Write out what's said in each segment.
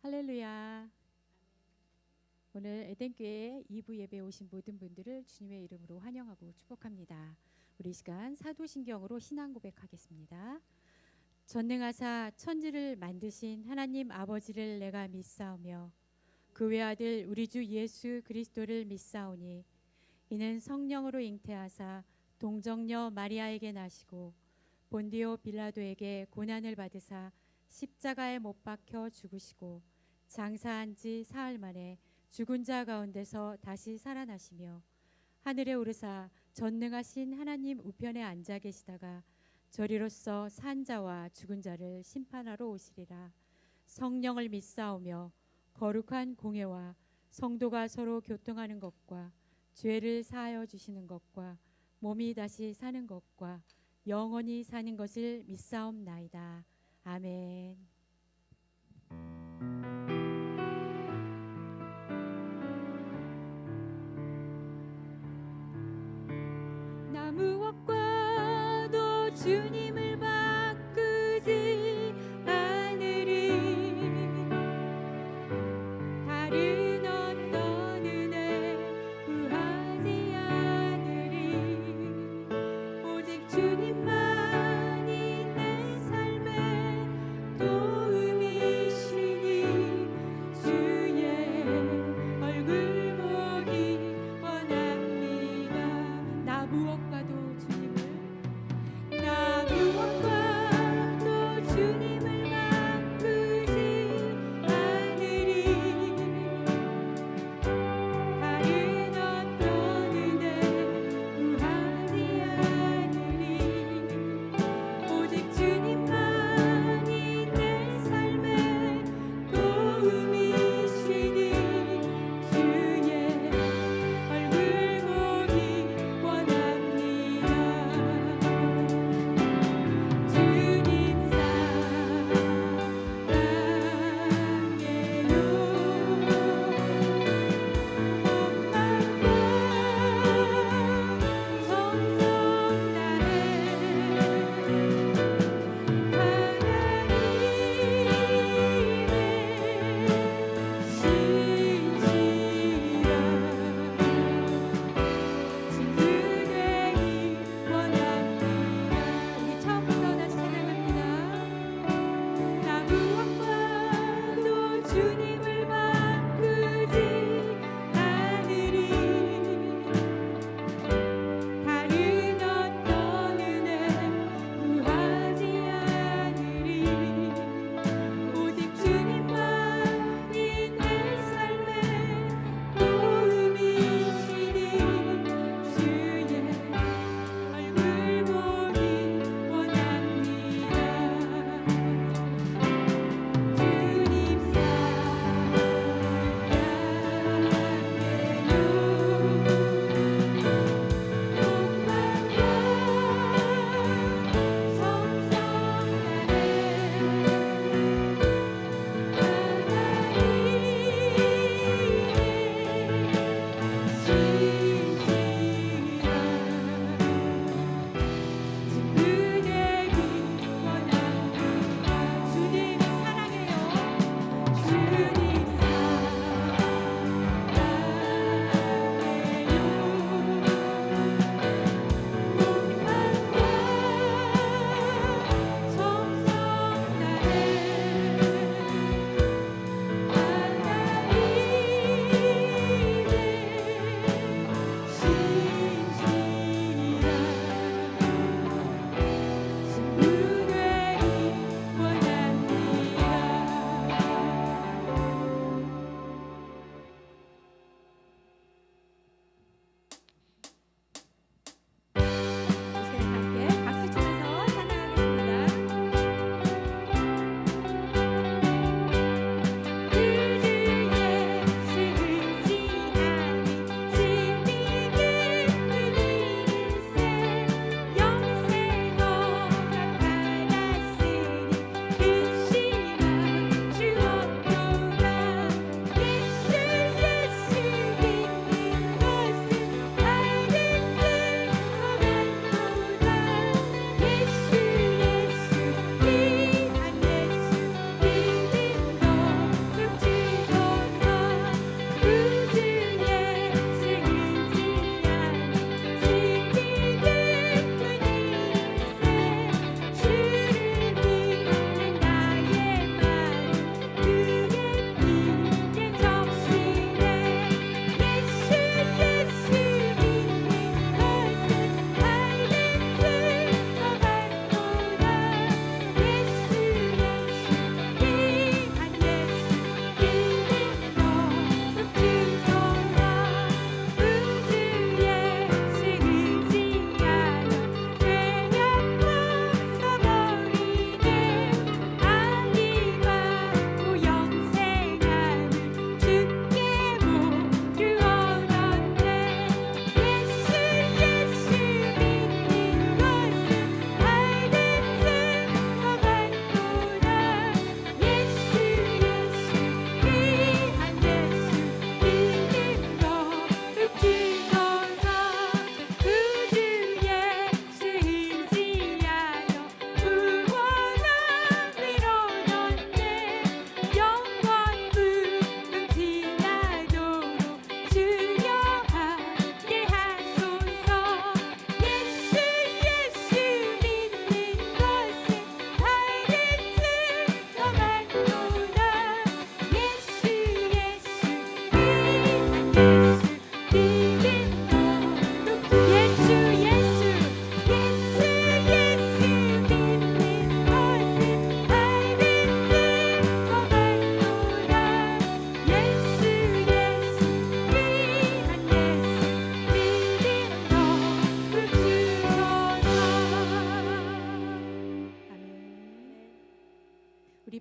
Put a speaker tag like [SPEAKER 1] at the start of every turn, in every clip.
[SPEAKER 1] 할렐루야. 오늘 에덴교회 2부 예배에 오신 모든 분들을 주님의 이름으로 환영하고 축복합니다. 우리 이 시간 사도신경으로 신앙 고백하겠습니다. 전능하사 천지를 만드신 하나님 아버지를 내가 믿사오며 그 외아들 우리 주 예수 그리스도를 믿사오니 이는 성령으로 잉태하사 동정녀 마리아에게 나시고 본디오 빌라도에게 고난을 받으사 십자가에 못 박혀 죽으시고 장사한 지 사흘 만에 죽은 자 가운데서 다시 살아나시며 하늘에 오르사 전능하신 하나님 우편에 앉아 계시다가 저리로서 산 자와 죽은 자를 심판하러 오시리라. 성령을 믿사오며 거룩한 공회와 성도가 서로 교통하는 것과 죄를 사하여 주시는 것과 몸이 다시 사는 것과 영원히 사는 것을 믿사옵나이다. 아멘. 나 무엇과도 주님을 바꾸지 않으리. 다른 어떤 은혜 구하지 않으리. 오직 주님만이 내 삶의 도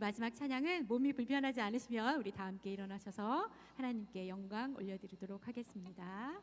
[SPEAKER 1] 마지막 찬양은 몸이 불편하지 않으시면 우리 다 함께 일어나셔서 하나님께 영광 올려드리도록 하겠습니다.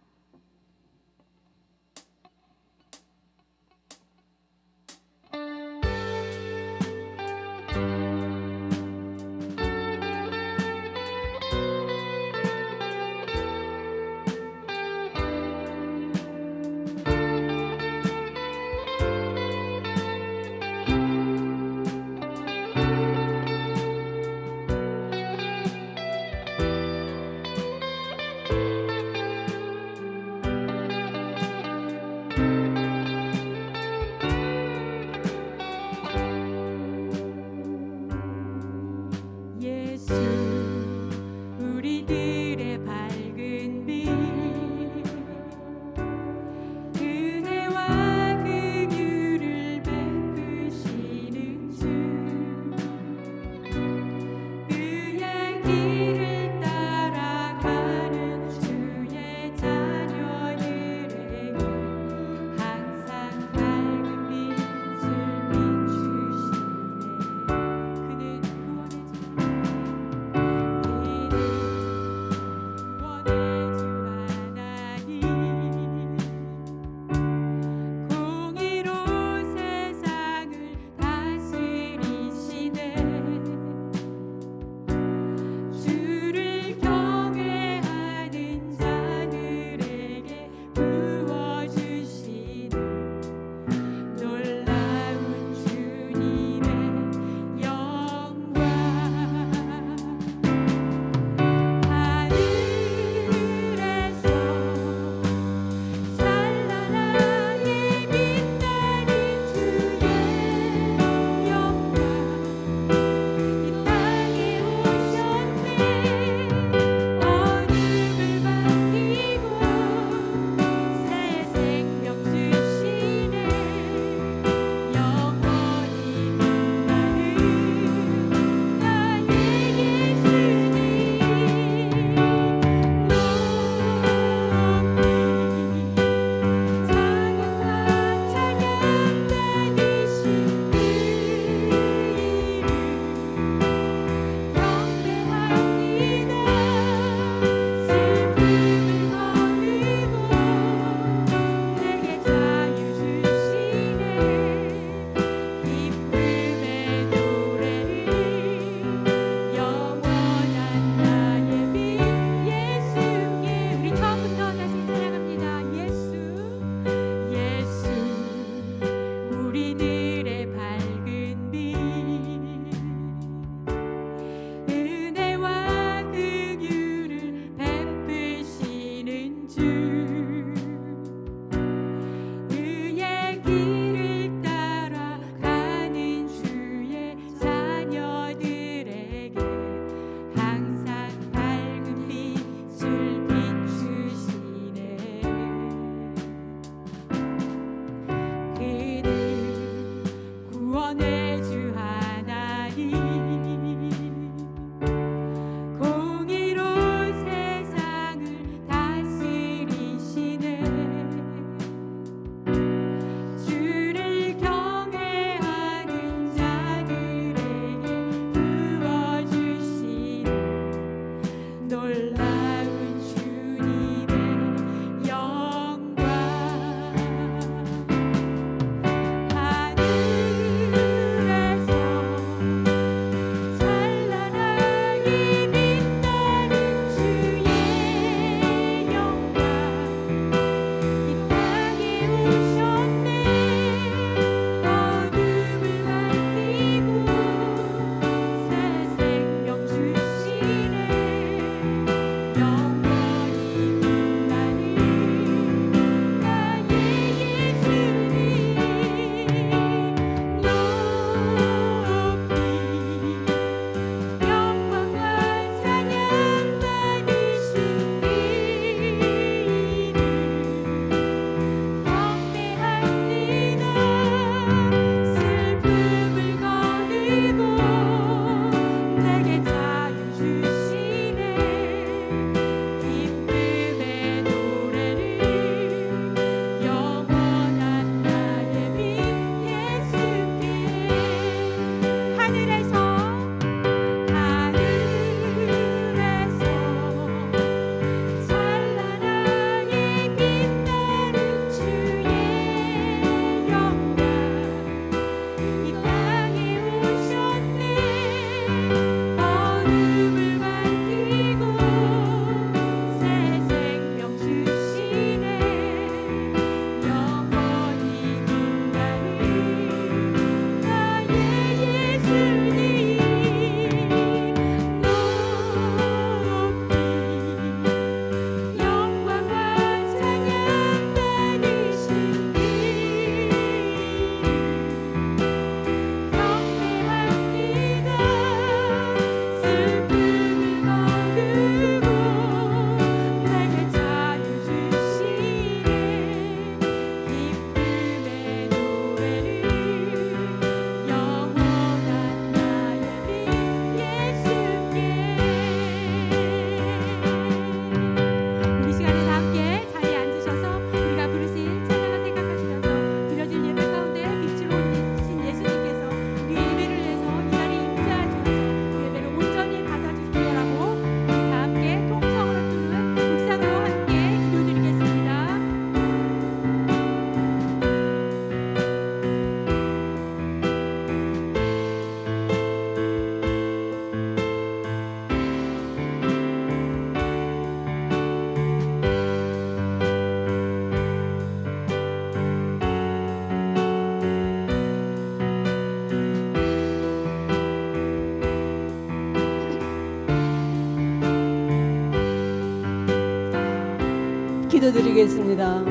[SPEAKER 2] 기도드리겠습니다.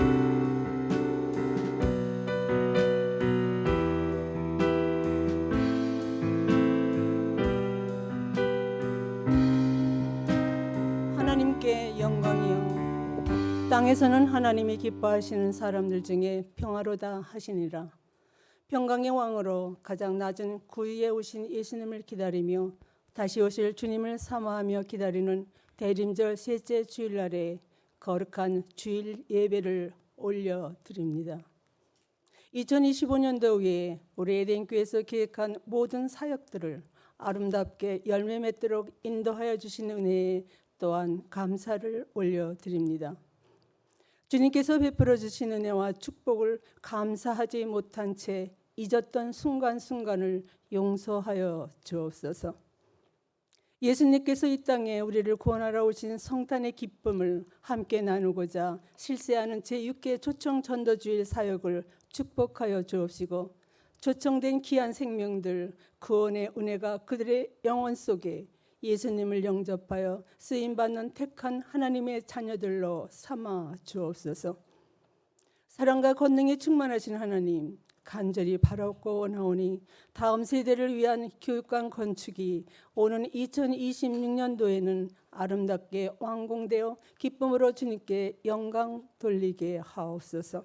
[SPEAKER 2] 하나님께 영광이요 땅에서는 하나님이 기뻐하시는 사람들 중에 평화로다 하시니라. 평강의 왕으로 가장 낮은 구위에 오신 예수님을 기다리며 다시 오실 주님을 사모하며 기다리는 대림절 셋째 주일날에 거룩한 주일 예배를 올려드립니다. 2025년도에 우리 에덴교회에서 계획한 모든 사역들을 아름답게 열매 맺도록 인도하여 주신 은혜에 또한 감사를 올려드립니다. 주님께서 베풀어 주신 은혜와 축복을 감사하지 못한 채 잊었던 순간순간을 용서하여 주옵소서. 예수님께서 이 땅에 우리를 구원하러 오신 성탄의 기쁨을 함께 나누고자 실세하는 제6회 초청 전도주일 사역을 축복하여 주옵시고 초청된 귀한 생명들 구원의 은혜가 그들의 영혼 속에 예수님을 영접하여 쓰임받는 택한 하나님의 자녀들로 삼아 주옵소서. 사랑과 권능에 충만하신 하나님, 간절히 바라고 원하오니 다음 세대를 위한 교육관 건축이 오는 2026년도에는 아름답게 완공되어 기쁨으로 주님께 영광 돌리게 하옵소서.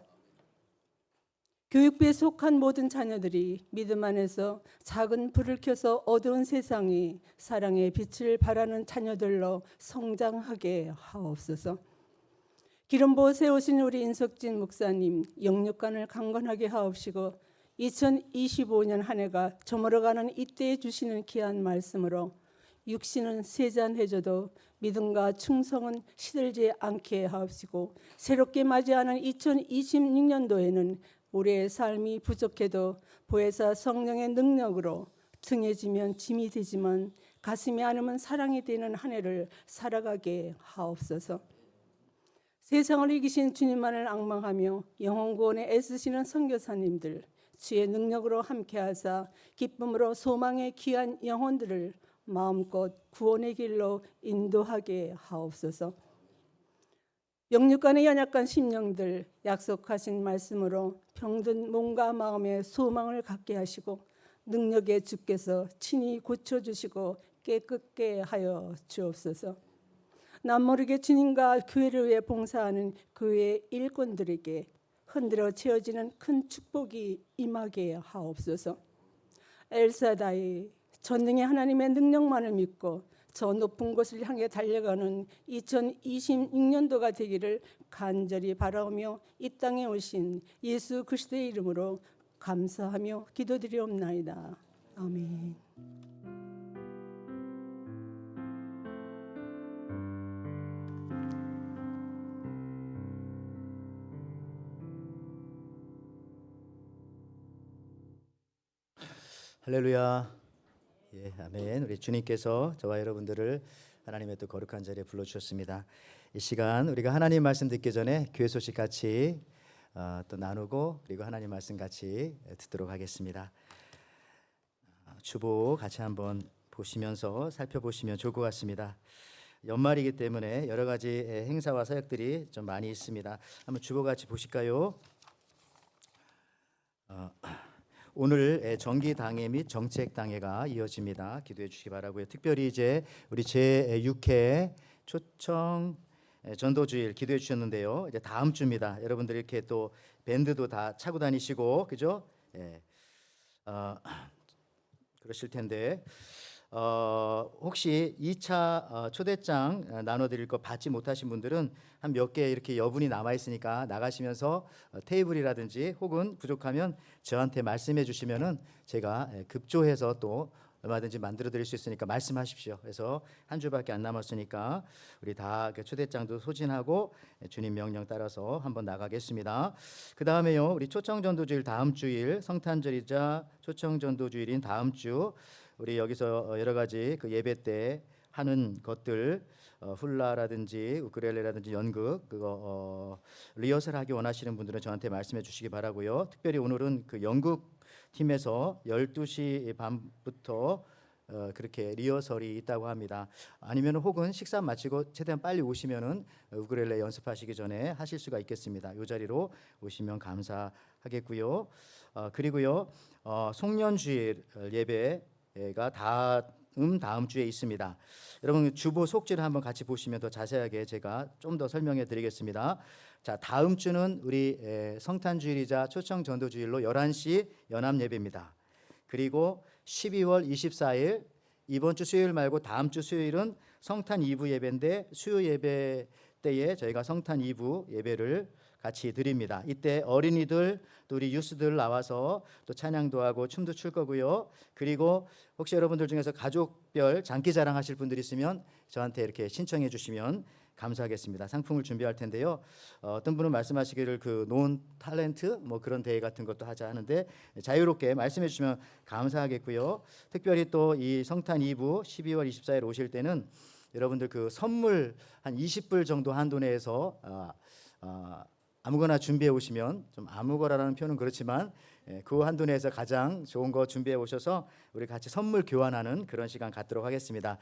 [SPEAKER 2] 교육부에 속한 모든 자녀들이 믿음 안에서 작은 불을 켜서 어두운 세상에 사랑의 빛을 발하는 자녀들로 성장하게 하옵소서. 기름부어 세우신 우리 인석진 목사님 영육간을 강건하게 하옵시고 2025년 한 해가 저물어가는 이때에 주시는 귀한 말씀으로 육신은 세잔해져도 믿음과 충성은 시들지 않게 하옵시고 새롭게 맞이하는 2026년도에는 우리의 삶이 부족해도 보혜사 성령의 능력으로 등에 지면 짐이 되지만 가슴이 안으면 사랑이 되는 한 해를 살아가게 하옵소서. 세상을 이기신 주님만을 앙망하며 영혼 구원에 애쓰시는 선교사님들 주의 능력으로 함께하사 기쁨으로 소망의 귀한 영혼들을 마음껏 구원의 길로 인도하게 하옵소서. 영육간의 연약한 심령들 약속하신 말씀으로 병든 몸과 마음의 소망을 갖게 하시고 능력의 주께서 친히 고쳐주시고 깨끗게 하여 주옵소서. 남모르게 주님과 교회를 위해 봉사하는 교회 일꾼들에게 흔들어 채워지는 큰 축복이 임하게 하옵소서. 엘사다이 전능의 하나님의 능력만을 믿고 저 높은 곳을 향해 달려가는 2026년도가 되기를 간절히 바라오며 이 땅에 오신 예수 그리스도의 이름으로 감사하며 기도드리옵나이다. 아멘.
[SPEAKER 3] 할렐루야. 예, 아멘. 우리 주님께서 저와 여러분들을 하나님의 또 거룩한 자리에 불러주셨습니다. 이 시간 우리가 하나님 말씀 듣기 전에 교회 소식 같이 또 나누고 그리고 하나님 말씀 같이 듣도록 하겠습니다. 주보 같이 한번 보시면서 살펴보시면 좋을 것 같습니다. 연말이기 때문에 여러 가지 행사와 사역들이 좀 많이 있습니다. 한번 주보 같이 보실까요? 오늘 정기 당회 및 정책 당회가 이어집니다. 기도해 주시기 바라고요. 특별히 이제 우리 제6회 초청 전도주일 기도해 주셨는데요. 이제 다음 주입니다. 여러분들 이렇게 또 밴드도 다 차고 다니시고 그죠? 예. 그러실 텐데 혹시 2차 초대장 나눠드릴 거 받지 못하신 분들은 한 몇 개 이렇게 여분이 남아 있으니까 나가시면서 테이블이라든지 혹은 부족하면 저한테 말씀해 주시면은 제가 급조해서 또 얼마든지 만들어 드릴 수 있으니까 말씀하십시오. 그래서 한 주밖에 안 남았으니까 우리 다 초대장도 소진하고 주님 명령 따라서 한번 나가겠습니다. 그 다음에요, 우리 초청전도주일 다음 주일 성탄절이자 초청전도주일인 다음 주 우리 여기서 여러 가지 그 예배 때 하는 것들 훌라라든지 우크렐레라든지 연극 그거 리허설하기 원하시는 분들은 저한테 말씀해 주시기 바라고요. 특별히 오늘은 그 연극 팀에서 12시 반부터 그렇게 리허설이 있다고 합니다. 아니면 혹은 식사 마치고 최대한 빨리 오시면은 우쿨렐레 연습하시기 전에 하실 수가 있겠습니다. 이 자리로 오시면 감사하겠고요. 그리고요 송년주일 예배가 다음 주에 있습니다. 여러분 주보 속지를 한번 같이 보시면 더 자세하게 제가 좀 더 설명해 드리겠습니다. 자, 다음 주는 우리 성탄주일이자 초청전도주일로 11시 연합 예배입니다. 그리고 12월 24일 이번 주 수요일 말고 다음 주 수요일은 성탄 2부 예배인데 수요 예배 때에 저희가 성탄 2부 예배를 같이 드립니다. 이때 어린이들 또 우리 유스들 나와서 또 찬양도 하고 춤도 출 거고요. 그리고 혹시 여러분들 중에서 가족별 장기자랑 하실 분들이 있으면 저한테 이렇게 신청해 주시면 감사하겠습니다. 상품을 준비할 텐데요. 어떤 분은 말씀하시기를 그 논 탤런트 뭐 그런 대회 같은 것도 하자 하는데 자유롭게 말씀해 주시면 감사하겠고요. 특별히 또 이 성탄 2부 12월 24일 오실 때는 여러분들 그 선물 한 20불 정도 한도 내에서 아무거나 준비해 오시면 좀 아무거나라는 표현은 그렇지만 그 한도 내에서 가장 좋은 거 준비해 오셔서 우리 같이 선물 교환하는 그런 시간 갖도록 하겠습니다.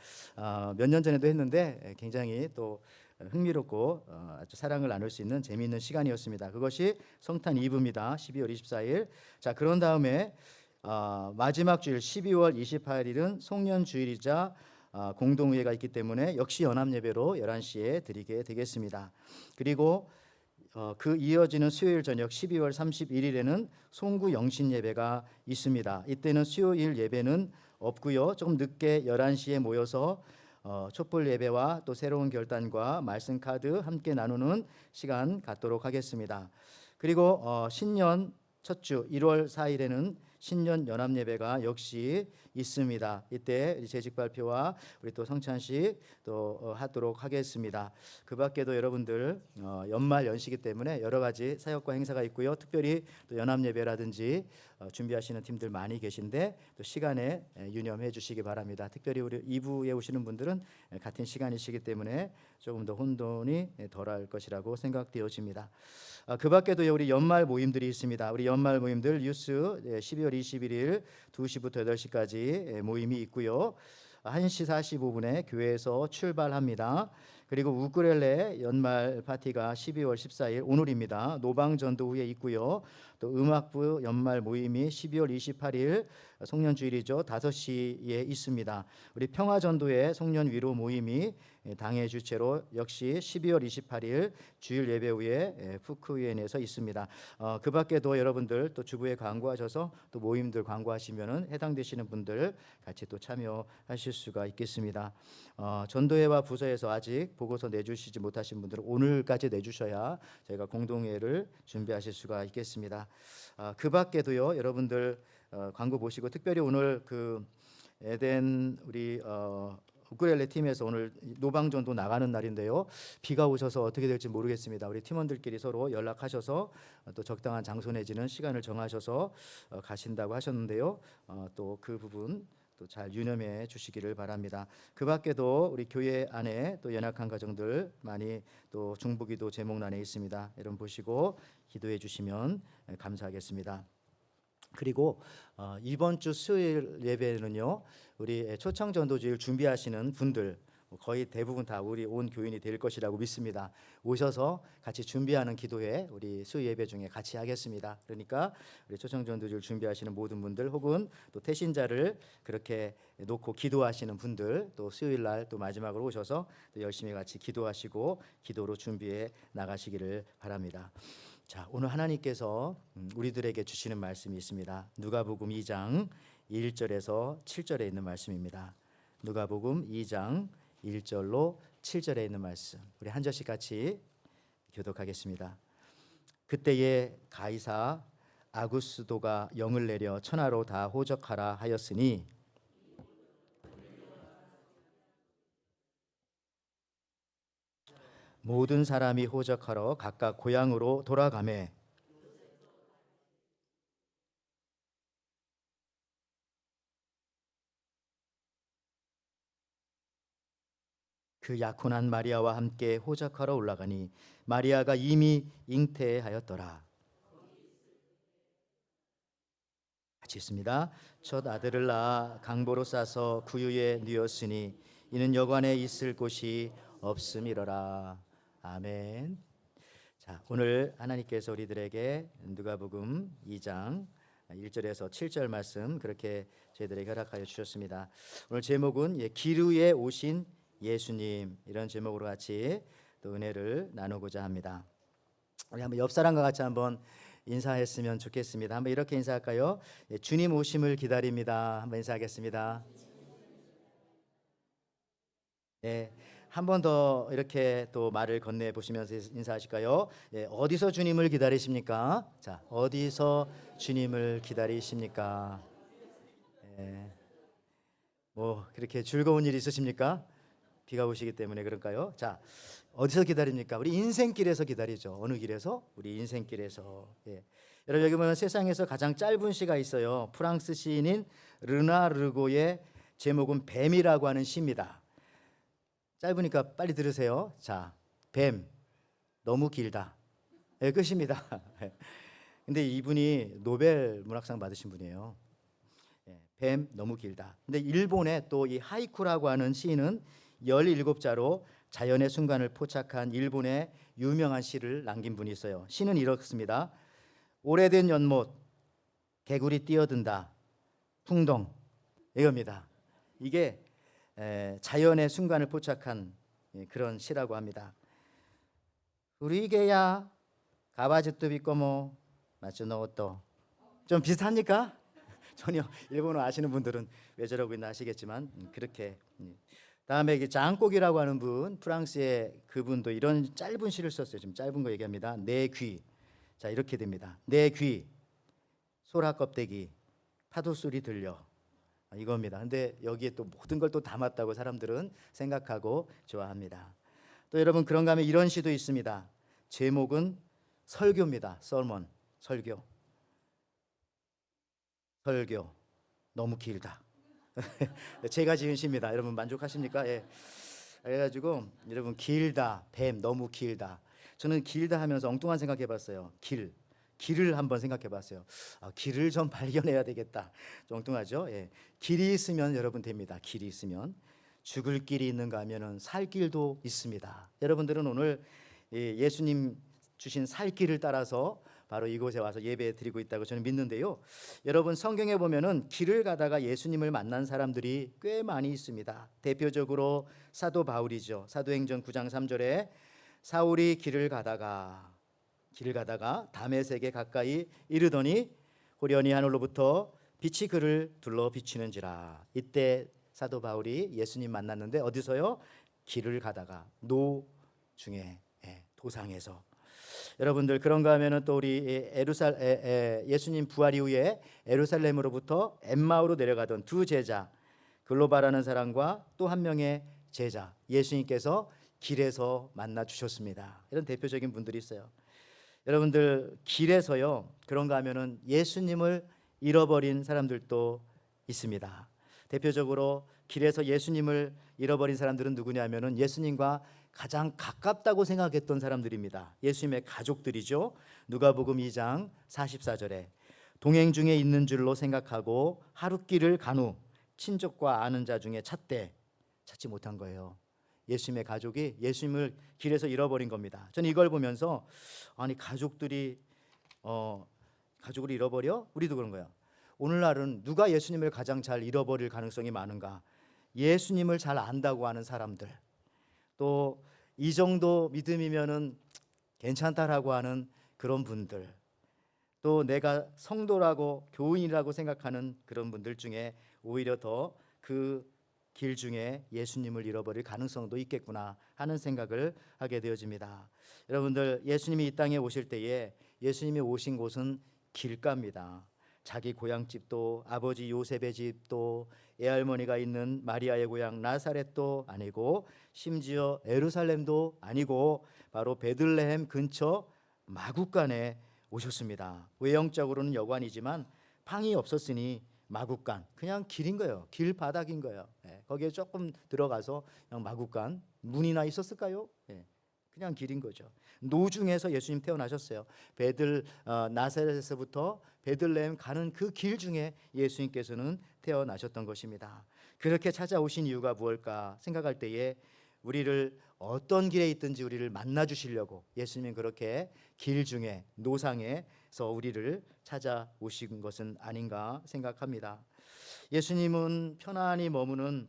[SPEAKER 3] 몇 년 전에도 했는데 굉장히 또 흥미롭고 아주 사랑을 나눌 수 있는 재미있는 시간이었습니다. 그것이 성탄 2부입니다. 12월 24일. 자, 그런 다음에 마지막 주일 12월 28일은 송년주일이자 공동회가 있기 때문에 역시 연합예배로 11시에 드리게 되겠습니다. 그리고 그 이어지는 수요일 저녁 12월 31일에는 송구 영신 예배가 있습니다. 이때는 수요일 예배는 없고요. 조금 늦게 11시에 모여서 촛불 예배와 또 새로운 결단과 말씀 카드 함께 나누는 시간 갖도록 하겠습니다. 그리고 신년 첫 주 1월 4일에는 신년 연합 예배가 역시 있습니다. 이때 재직 발표와 우리 또 성찬식 또 하도록 하겠습니다. 그 밖에도 여러분들 연말 연시기 때문에 여러 가지 사역과 행사가 있고요. 특별히 또 연합 예배라든지 준비하시는 팀들 많이 계신데 또 시간에 유념해 주시기 바랍니다. 특별히 우리 2부에 오시는 분들은 같은 시간이시기 때문에 조금 더 혼돈이 덜할 것이라고 생각되어집니다. 그 밖에도 우리 연말 모임들이 있습니다. 우리 연말 모임들 뉴스 12월 21일 2시부터 8시까지 모임이 있고요. 1시 45분에 교회에서 출발합니다. 그리고 우쿨렐레 연말 파티가 12월 14일 오늘입니다. 노방전도 후에 있고요. 또 음악부 연말 모임이 12월 28일 송년주일이죠. 5시에 있습니다. 우리 평화전도회 송년 위로 모임이 당회 주최로 역시 12월 28일 주일 예배 후에 푸크위엔에서 있습니다. 그 밖에도 여러분들 또 주부에 광고하셔서 또 모임들 광고하시면은 해당되시는 분들 같이 또 참여하실 수가 있겠습니다. 전도회와 부서에서 아직 보고서 내주시지 못하신 분들은 오늘까지 내주셔야 저희가 공동회를 준비하실 수가 있겠습니다. 그 밖에도요 여러분들 광고 보시고 특별히 오늘 그 에덴 우리 우쿨렐레 팀에서 오늘 노방전도 나가는 날인데요. 비가 오셔서 어떻게 될지 모르겠습니다. 우리 팀원들끼리 서로 연락하셔서 또 적당한 장소 내지는 시간을 정하셔서 가신다고 하셨는데요. 또 그 부분 또 잘 유념해 주시기를 바랍니다. 그 밖에도 우리 교회 안에 또 연약한 가정들 많이 또 중보기도 제목란에 있습니다. 여러분 보시고 기도해 주시면 감사하겠습니다. 그리고 이번 주 수요일 예배는요 우리 초청전도주일 준비하시는 분들 거의 대부분 다 우리 온 교인이 될 것이라고 믿습니다. 오셔서 같이 준비하는 기도회 우리 수요 예배 중에 같이 하겠습니다. 그러니까 우리 초청전도주일 준비하시는 모든 분들 혹은 또 태신자를 그렇게 놓고 기도하시는 분들 또 수요일 날 또 마지막으로 오셔서 또 열심히 같이 기도하시고 기도로 준비해 나가시기를 바랍니다. 자, 오늘 하나님께서 우리들에게 주시는 말씀이 있습니다. 누가복음 2장 1절에서 7절에 있는 말씀입니다. 누가복음 2장 1절로 7절에 있는 말씀. 우리 한 절씩 같이 교독하겠습니다. 그때에 가이사 아구스도가 영을 내려 천하로 다 호적하라 하였으니 모든 사람이 호적하러 각각 고향으로 돌아가매 그 약혼한 마리아와 함께 호적하러 올라가니 마리아가 이미 잉태하였더라. 같이 있습니다. 첫 아들을 낳아 강보로 싸서 구유에 누였으니 이는 여관에 있을 곳이 없음이로라. 아멘. 자, 오늘 하나님께서 우리들에게 누가복음 2장 1절에서 7절 말씀 그렇게 저희들에게 허락하여 주셨습니다. 오늘 제목은 길 위에 오신 예수님, 이런 제목으로 같이 또 은혜를 나누고자 합니다. 우리 한번 옆 사람과 같이 한번 인사했으면 좋겠습니다. 한번 이렇게 인사할까요? 주님 오심을 기다립니다. 한번 인사하겠습니다. 네, 한 번 더 이렇게 또 말을 건네 보시면서 인사하실까요? 어디서 주님을 기다리십니까? 자, 어디서 주님을 기다리십니까? 뭐 그렇게 즐거운 일 있으십니까? 비가 오시기 때문에 그럴까요? 자, 어디서 기다립니까? 우리 인생길에서 기다리죠. 어느 길에서? 우리 인생길에서. 여러분, 여기 보면 세상에서 가장 짧은 시가 있어요. 프랑스 시인인 르나 르고의 제목은 뱀이라고 하는 시입니다. 짧으니까 빨리 들으세요. 자, 뱀 너무 길다. 끝입니다. 근데 이분이 노벨 문학상 받으신 분이에요. 뱀 너무 길다. 근데 일본의 또 이 하이쿠라고 하는 시인은 17자로 자연의 순간을 포착한 일본의 유명한 시를 남긴 분이 있어요. 시는 이렇습니다. 오래된 연못, 개구리 뛰어든다, 풍덩. 이겁니다. 이게 자연의 순간을 포착한 그런 시라고 합니다. 우리 개야 가바지도 비꼬모 맞추노또. 좀 비슷합니까? 전혀 일본어 아시는 분들은 왜 저러고 있나 아시겠지만 그렇게. 다음에 이게 장곡이라고 하는 분, 프랑스의 그분도 이런 짧은 시를 썼어요. 좀 짧은 거 얘기합니다. 내 귀. 자, 이렇게 됩니다. 내 귀, 소라 껍데기, 파도 소리 들려. 이겁니다. 근데 여기에 또 모든 걸 또 담았다고 사람들은 생각하고 좋아합니다. 또 여러분, 그런가 하면 이런 시도 있습니다. 제목은 설교입니다. 설먼, 설교. 설교 너무 길다. 제가 지은 시입니다. 여러분 만족하십니까? 그래가지고 여러분, 길다, 뱀 너무 길다. 저는 길다 하면서 엉뚱한 생각해봤어요. 길을 한번 생각해봤어요. 길을 좀 발견해야 되겠다. 좀 엉뚱하죠? 길이 있으면 여러분 됩니다. 길이 있으면. 죽을 길이 있는가 하면은 살 길도 있습니다. 여러분들은 오늘 예수님 주신 살 길을 따라서 바로 이곳에 와서 예배 드리고 있다고 저는 믿는데요. 여러분, 성경에 보면은 길을 가다가 예수님을 만난 사람들이 꽤 많이 있습니다. 대표적으로 사도 바울이죠. 사도행전 9장 3절에 사울이 길을 가다가 다메섹에 가까이 이르더니 호련히 하늘로부터 빛이 그를 둘러 비추는지라. 이때 사도 바울이 예수님 만났는데 어디서요? 길을 가다가 노 중에, 도상에서. 여러분들, 그런가 하면은 또 우리 예수님 부활 이후에 예루살렘으로부터 엠마오로 내려가던 두 제자, 글로바라는 사람과 또 한 명의 제자, 예수님께서 길에서 만나 주셨습니다. 이런 대표적인 분들이 있어요. 여러분들, 길에서요, 그런가 하면은 예수님을 잃어버린 사람들도 있습니다. 대표적으로 길에서 예수님을 잃어버린 사람들은 누구냐면은 예수님과 가장 가깝다고 생각했던 사람들입니다. 예수님의 가족들이죠. 누가복음 2장 44절에 동행 중에 있는 줄로 생각하고 하룻길을 간 후 친족과 아는 자 중에 찾지 못한 거예요. 예수님의 가족이 예수님을 길에서 잃어버린 겁니다. 저는 이걸 보면서 아니, 가족을 잃어버려? 우리도 그런 거야. 오늘날은 누가 예수님을 가장 잘 잃어버릴 가능성이 많은가? 예수님을 잘 안다고 하는 사람들, 또 이 정도 믿음이면은 괜찮다라고 하는 그런 분들, 또 내가 성도라고 교인이라고 생각하는 그런 분들 중에 오히려 더 그 길 중에 예수님을 잃어버릴 가능성도 있겠구나 하는 생각을 하게 되어집니다. 여러분들, 예수님이 이 땅에 오실 때에 예수님이 오신 곳은 길가입니다. 자기 고향집도, 아버지 요셉의 집도, 애할머니가 있는 마리아의 고향 나사렛도 아니고, 심지어 예루살렘도 아니고 바로 베들레헴 근처 마구간에 오셨습니다. 외형적으로는 여관이지만 방이 없었으니 마구간, 그냥 길인 거예요. 길 바닥인 거예요. 거기에 조금 들어가서 그냥 마구간, 문이나 있었을까요? 그냥 길인 거죠. 노중에서 예수님 태어나셨어요. 나사렛에서부터 베들레헴 가는 그 길 중에 예수님께서는 태어나셨던 것입니다. 그렇게 찾아오신 이유가 무엇일까 생각할 때에 우리를 어떤 길에 있든지 우리를 만나 주시려고 예수님은 그렇게 길 중에 노상에서 우리를 찾아오신 것은 아닌가 생각합니다. 예수님은 편안히 머무는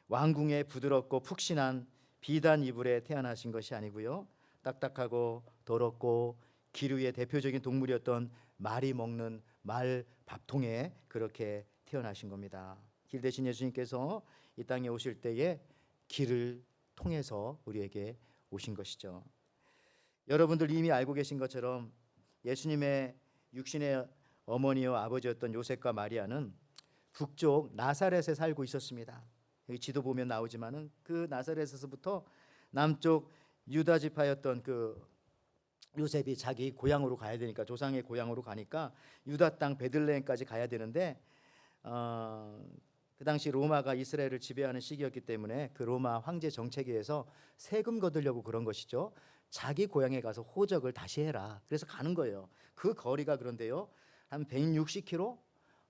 [SPEAKER 3] 왕궁의 부드럽고 푹신한 비단 이불에 태어나신 것이 아니고요, 딱딱하고 더럽고 길 위의 대표적인 동물이었던 말이 먹는 말 밥통에 그렇게 태어나신 겁니다. 길 대신 예수님께서 이 땅에 오실 때에 길을 통해서 우리에게 오신 것이죠. 여러분들 이미 알고 계신 것처럼 예수님의 육신의 어머니와 아버지였던 요셉과 마리아는 북쪽 나사렛에 살고 있었습니다. 여기 지도 보면 나오지만은 그 나사렛에서부터 남쪽 유다 지파였던 그 요셉이 자기 고향으로 가야 되니까, 조상의 고향으로 가니까 유다 땅 베들레헴까지 가야 되는데 그 당시 로마가 이스라엘을 지배하는 시기였기 때문에 그 로마 황제 정책에 의해서 세금 거두려고 그런 것이죠. 자기 고향에 가서 호적을 다시 해라. 그래서 가는 거예요. 그 거리가 그런데요, 한 160km,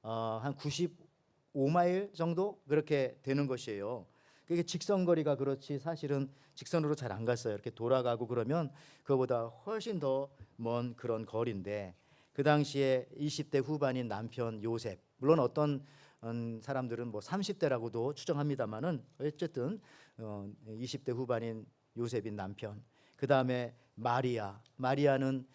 [SPEAKER 3] 한 95마일 정도 그렇게 되는 것이에요. 그게 직선거리가 그렇지 사실은 직선으로 잘 안 갔어요. 이렇게 돌아가고 그러면 그거보다 훨씬 더 먼 그런 거리인데, 그 당시에 20대 후반인 남편 요셉, 물론 어떤 사람들은 뭐 30대라고도 추정합니다만은 어쨌든 20대 후반인 요셉인 남편, 그 다음에 마리아는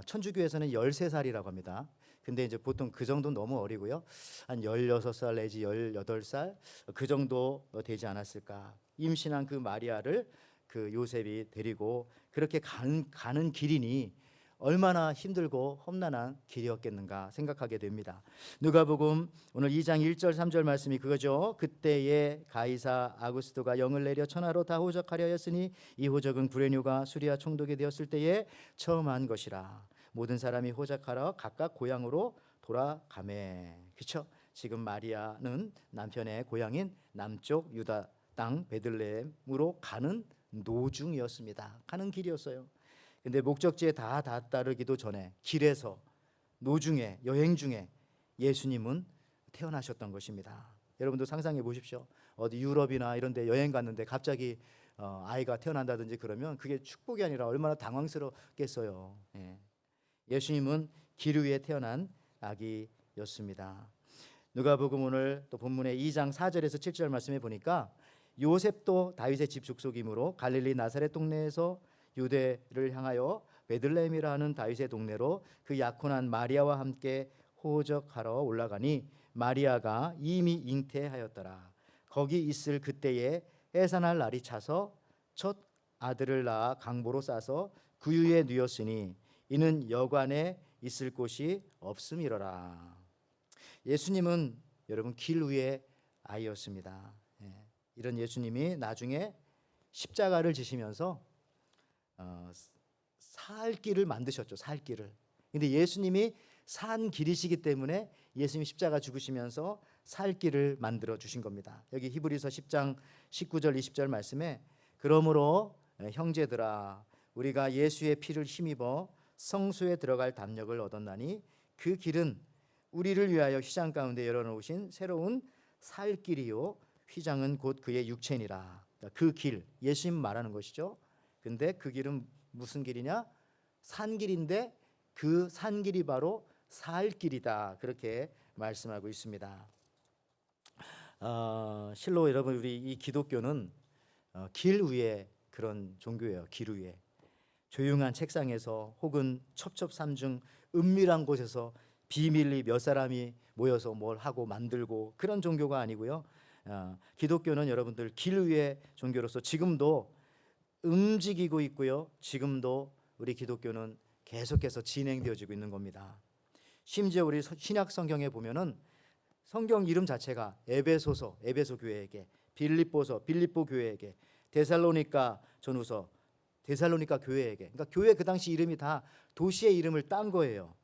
[SPEAKER 3] 천주교에서는 13살이라고 합니다. 근데 이제 보통 그 정도는 너무 어리고요, 한 16살 내지 18살 그 정도 되지 않았을까. 임신한 그 마리아를 그 요셉이 데리고 그렇게 가는 길이니 얼마나 힘들고 험난한 길이었겠는가 생각하게 됩니다. 누가복음 오늘 2장 1절 3절 말씀이 그거죠. 그때에 가이사 아구스토가 영을 내려 천하로 다 호적하려 하였으니 이 호적은 구레뇨가 수리아 총독이 되었을 때에 처음 한 것이라. 모든 사람이 호적하러 각각 고향으로 돌아가매. 그렇죠? 지금 마리아는 남편의 고향인 남쪽 유다 땅 베들레헴으로 가는 노중이었습니다. 가는 길이었어요. 근데 목적지에 다 다다르기도 전에 길에서 노중에 여행 중에 예수님은 태어나셨던 것입니다. 여러분도 상상해 보십시오. 어디 유럽이나 이런 데 여행 갔는데 갑자기 아이가 태어난다든지 그러면 그게 축복이 아니라 얼마나 당황스럽겠어요. 예수님은 길 위에 태어난 아기였습니다. 누가복음 오늘 또 본문의 2장 4절에서 7절 말씀해 보니까 요셉도 다윗의 집 족속이므로 갈릴리 나사렛 동네에서 유대를 향하여 베들레헴이라 하는 다윗의 동네로 그 약혼한 마리아와 함께 호적하러 올라가니 마리아가 이미 잉태하였더라. 거기 있을 그때에 해산할 날이 차서 첫 아들을 낳아 강보로 싸서 구유에 누였으니 이는 여관에 있을 곳이 없음이로라. 예수님은 여러분 길 위의 아이였습니다. 이런 예수님이 나중에 십자가를 지시면서 살 길을 만드셨죠. 살 길을. 근데 예수님이 산 길이시기 때문에 예수님이 십자가 죽으시면서 살 길을 만들어 주신 겁니다. 여기 히브리서 10장 19절 20절 말씀에 그러므로 형제들아 우리가 예수의 피를 힘입어 성소에 들어갈 담력을 얻었나니 그 길은 우리를 위하여 휘장 가운데 열어놓으신 새로운 살 길이요 휘장은 곧 그의 육체니라. 그 길, 예수님 말하는 것이죠. 근데 그 길은 무슨 길이냐? 산길인데 그 산길이 바로 살 길이다. 그렇게 말씀하고 있습니다. 실로 여러분, 우리 이 기독교는 길 위에 그런 종교예요. 길 위에 조용한 책상에서 혹은 첩첩산중 은밀한 곳에서 비밀리 몇 사람이 모여서 뭘 하고 만들고 그런 종교가 아니고요. 기독교는 여러분들 길 위의 종교로서 지금도 움직이고 있고요. 지금도 우리 기독교는 계속해서 진행되어지고 있는 겁니다. 심지어 우리 신약 성경에 보면은 성경 이름 자체가 에베소서, 에베소 교회에게, 빌립보서, 빌립보 교회에게, 데살로니가 전후서, 데살로니가 교회에게. 그러니까 교회 그 당시 이름이 다 도시의 이름을 딴 거예요.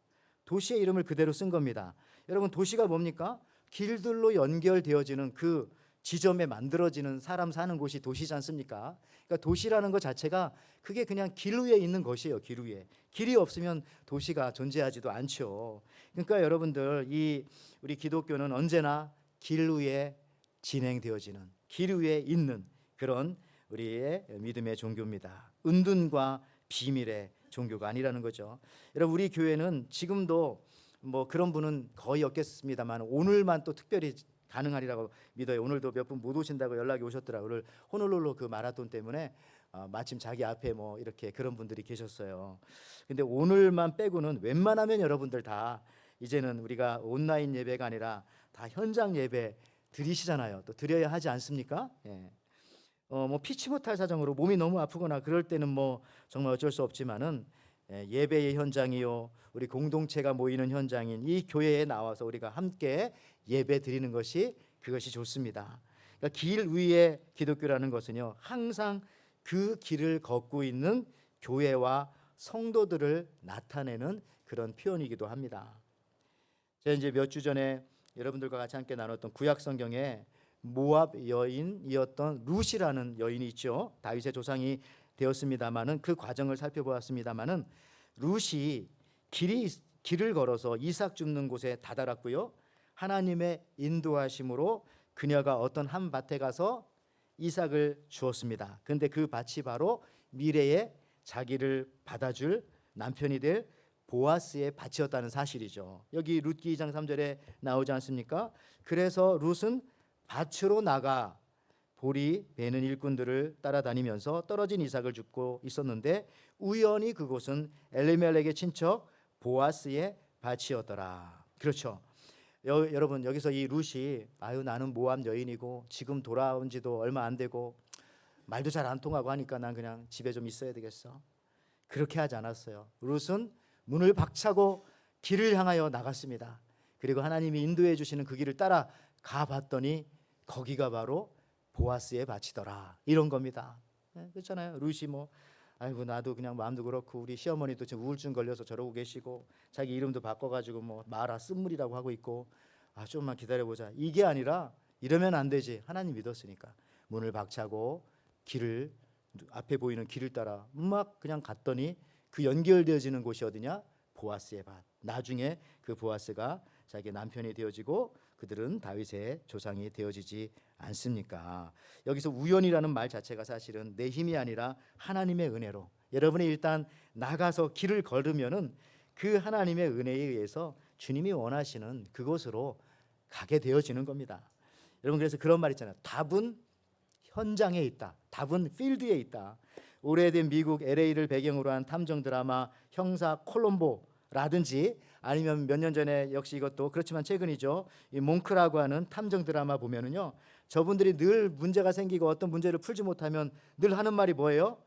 [SPEAKER 3] 도시의 이름을 그대로 쓴 겁니다. 여러분 도시가 뭡니까? 길들로 연결되어지는 그 지점에 만들어지는 사람 사는 곳이 도시지 않습니까? 그러니까 도시라는 것 자체가 그게 그냥 길 위에 있는 것이에요. 길 위에. 길이 없으면 도시가 존재하지도 않죠. 그러니까 여러분들 이 우리 기독교는 언제나 길 위에 진행되어지는, 길 위에 있는 그런 우리의 믿음의 종교입니다. 은둔과 비밀의 종교가 아니라는 거죠. 여러분 우리 교회는 지금도 뭐 그런 분은 거의 없겠습니다만 오늘만 또 특별히 가능하리라고 믿어요. 오늘도 몇 분 못 오신다고 연락이 오셨더라고요. 오늘 호놀룰루 그 마라톤 때문에 마침 자기 앞에 뭐 이렇게 그런 분들이 계셨어요. 근데 오늘만 빼고는 웬만하면 여러분들 다 이제는 우리가 온라인 예배가 아니라 다 현장 예배 드리시잖아요. 또 드려야 하지 않습니까? 예. 뭐 피치 못할 사정으로 몸이 너무 아프거나 그럴 때는 뭐 정말 어쩔 수 없지만은 예배의 현장이요, 우리 공동체가 모이는 현장인 이 교회에 나와서 우리가 함께 예배 드리는 것이 그것이 좋습니다. 그러니까 길 위의 기독교라는 것은요, 항상 그 길을 걷고 있는 교회와 성도들을 나타내는 그런 표현이기도 합니다. 제가 이제 몇 주 전에 여러분들과 같이 함께 나눴던 구약 성경에 모압 여인이었던 룻이라는 여인이 있죠. 다윗의 조상이 되었습니다마는 그 과정을 살펴보았습니다마는 룻이 길을 걸어서 이삭 줍는 곳에 다다랐고요. 하나님의 인도하심으로 그녀가 어떤 한 밭에 가서 이삭을 주었습니다. 그런데 그 밭이 바로 미래에 자기를 받아줄 남편이 될 보아스의 밭이었다는 사실이죠. 여기 룻기 2장 3절에 나오지 않습니까? 그래서 룻은 밭으로 나가 보리 베는 일꾼들을 따라다니면서 떨어진 이삭을 줍고 있었는데 우연히 그곳은 엘리멜렉의 친척 보아스의 밭이었더라. 그렇죠. 여러분 여기서 이 룻이 나는 모압 여인이고 지금 돌아온 지도 얼마 안 되고 말도 잘 안 통하고 하니까 난 그냥 집에 좀 있어야 되겠어. 그렇게 하지 않았어요. 룻은 문을 박차고 길을 향하여 나갔습니다. 그리고 하나님이 인도해 주시는 그 길을 따라 가봤더니 거기가 바로 보아스의 밭이더라. 이런 겁니다. 그렇잖아요. 룻이 뭐 아이고 나도 그냥 마음도 그렇고 우리 시어머니도 지금 우울증 걸려서 저러고 계시고 자기 이름도 바꿔가지고 뭐 마라 쓴물이라고 하고 있고 좀만 기다려보자. 이게 아니라 이러면 안 되지. 하나님 믿었으니까 문을 박차고 길을 앞에 보이는 길을 따라 막 그냥 갔더니 그 연결되어지는 곳이 어디냐? 보아스의 밭. 나중에 그 보아스가 자기 남편이 되어지고 그들은 다윗의 조상이 되어지지 않습니까? 여기서 우연이라는 말 자체가 사실은 내 힘이 아니라 하나님의 은혜로 여러분이 일단 나가서 길을 걸으면은 그 하나님의 은혜에 의해서 주님이 원하시는 그곳으로 가게 되어지는 겁니다. 여러분 그래서 그런 말 있잖아요. 답은 현장에 있다. 답은 필드에 있다. 오래된 미국 LA를 배경으로 한 탐정 드라마 형사 콜롬보라든지 아니면 몇 년 전에 역시 이것도 그렇지만 최근이죠. 이 몽크라고 하는 탐정 드라마 보면은요. 저분들이 늘 문제가 생기고 어떤 문제를 풀지 못하면 늘 하는 말이 뭐예요?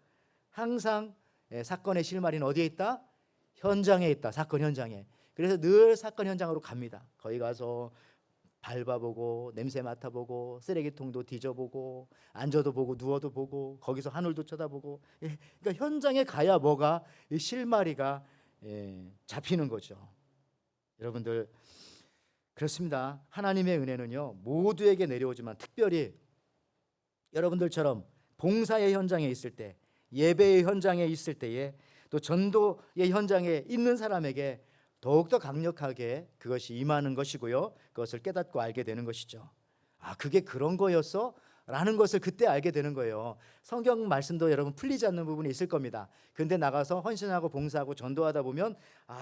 [SPEAKER 3] 항상 사건의 실마리는 어디에 있다? 현장에 있다. 사건 현장에. 그래서 늘 사건 현장으로 갑니다. 거기 가서 밟아보고 냄새 맡아보고 쓰레기통도 뒤져보고 앉아도 보고 누워도 보고 거기서 하늘도 쳐다보고 그러니까 현장에 가야 뭐가 이 실마리가 잡히는 거죠. 여러분들 그렇습니다. 하나님의 은혜는요 모두에게 내려오지만 특별히 여러분들처럼 봉사의 현장에 있을 때 예배의 현장에 있을 때에 또 전도의 현장에 있는 사람에게 더욱더 강력하게 그것이 임하는 것이고요. 그것을 깨닫고 알게 되는 것이죠. 그게 그런 거였어? 라는 것을 그때 알게 되는 거예요. 성경 말씀도 여러분 풀리지 않는 부분이 있을 겁니다. 근데 나가서 헌신하고 봉사하고 전도하다 보면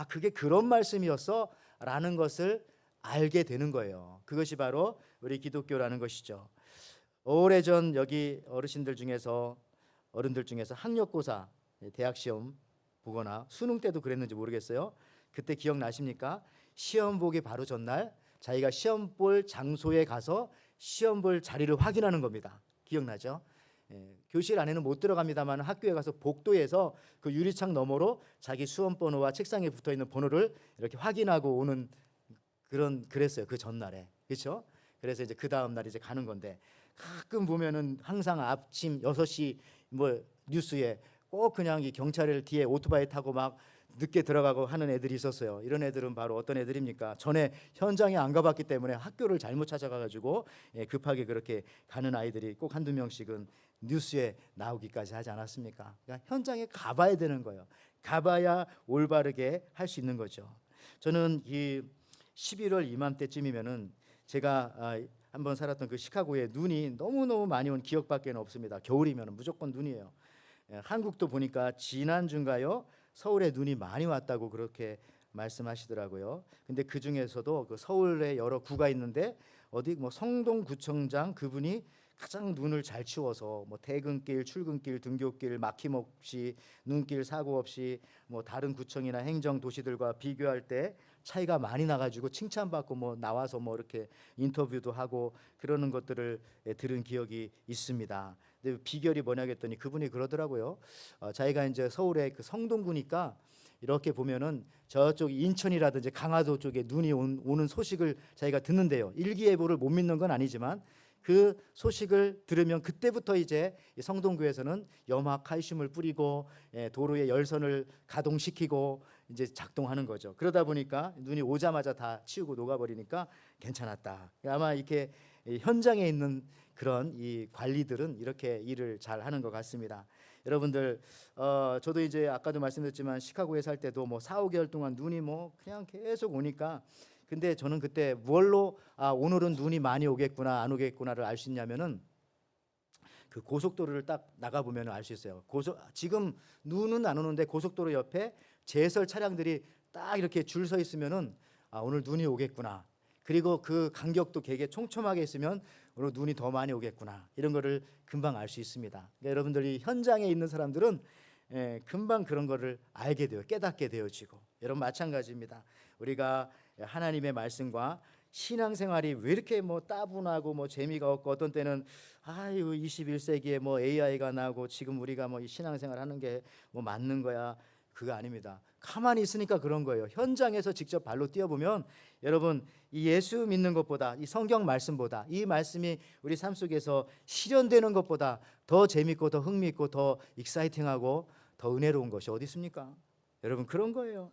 [SPEAKER 3] 그게 그런 말씀이었어? 라는 것을 알게 되는 거예요. 그것이 바로 우리 기독교라는 것이죠. 오래전 여기 어른들 중에서 학력고사 대학 시험 보거나 수능 때도 그랬는지 모르겠어요. 그때 기억나십니까? 시험 보기 바로 전날 자기가 시험 볼 장소에 가서 시험 볼 자리를 확인하는 겁니다. 기억나죠? 교실 안에는 못 들어갑니다만 학교에 가서 복도에서 그 유리창 너머로 자기 수험 번호와 책상에 붙어 있는 번호를 이렇게 확인하고 오는 그랬어요. 그 전날에. 그렇죠? 그래서 이제 그 다음 날 이제 가는 건데 가끔 보면은 항상 아침 6시 뭐 뉴스에 꼭 그냥 이 경찰을 뒤에 오토바이 타고 막 늦게 들어가고 하는 애들이 있었어요. 이런 애들은 바로 어떤 애들입니까? 전에 현장에 안 가봤기 때문에 학교를 잘못 찾아가가지고 급하게 그렇게 가는 아이들이 꼭 한두 명씩은 뉴스에 나오기까지 하지 않았습니까? 그러니까 현장에 가봐야 되는 거예요. 가봐야 올바르게 할 수 있는 거죠. 저는 이 11월 이맘때쯤이면은 제가 한번 살았던 그 시카고에 눈이 너무너무 많이 온 기억밖에 없습니다. 겨울이면 무조건 눈이에요. 한국도 보니까 지난주인가요? 서울에 눈이 많이 왔다고 그렇게 말씀하시더라고요. 근데 그 중에서도 그 서울에 여러 구가 있는데 어디 뭐 성동구청장 그분이 가장 눈을 잘 치워서 뭐 퇴근길, 출근길, 등교길 막힘없이 눈길 사고 없이 뭐 다른 구청이나 행정 도시들과 비교할 때 차이가 많이 나가지고 칭찬받고 뭐 나와서 뭐 이렇게 인터뷰도 하고 그러는 것들을 들은 기억이 있습니다. 근데 비결이 뭐냐 했더니 그분이 그러더라고요. 자기가 이제 서울의 그 성동구니까 이렇게 보면은 저쪽 인천이라든지 강화도 쪽에 눈이 오는 소식을 자기가 듣는데요. 일기예보를 못 믿는 건 아니지만 그 소식을 들으면 그때부터 이제 성동구에서는 염화 칼슘을 뿌리고 도로의 열선을 가동시키고 이제 작동하는 거죠. 그러다 보니까 눈이 오자마자 다 치우고 녹아버리니까 괜찮았다. 아마 이렇게 현장에 있는 그런 이 관리들은 이렇게 일을 잘 하는 것 같습니다. 여러분들 저도 이제 아까도 말씀드렸지만 시카고에 살 때도 뭐 4, 5개월 동안 눈이 뭐 그냥 계속 오니까 근데 저는 그때 뭘로 오늘은 눈이 많이 오겠구나 안 오겠구나를 알 수 있냐면은 그 고속도로를 딱 나가 보면 알 수 있어요. 지금 눈은 안 오는데 고속도로 옆에 제설 차량들이 딱 이렇게 줄 서 있으면은 오늘 눈이 오겠구나. 그리고 그 간격도 되게 촘촘하게 있으면 오늘 눈이 더 많이 오겠구나. 이런 거를 금방 알 수 있습니다. 그러니까 여러분들이 현장에 있는 사람들은 금방 그런 거를 알게 돼요. 깨닫게 되어지고. 여러분 마찬가지입니다. 우리가 하나님의 말씀과 신앙생활이 왜 이렇게 뭐 따분하고 뭐 재미가 없고 어떤 때는 아유 21세기에 뭐 AI가 나고 지금 우리가 뭐 이 신앙생활 하는 게 뭐 맞는 거야. 그거 아닙니다. 가만히 있으니까 그런 거예요. 현장에서 직접 발로 뛰어보면 여러분 이 예수 믿는 것보다 이 성경 말씀보다 이 말씀이 우리 삶 속에서 실현되는 것보다 더 재밌고 더 흥미있고 더 익사이팅하고 더 은혜로운 것이 어디 있습니까? 여러분 그런 거예요.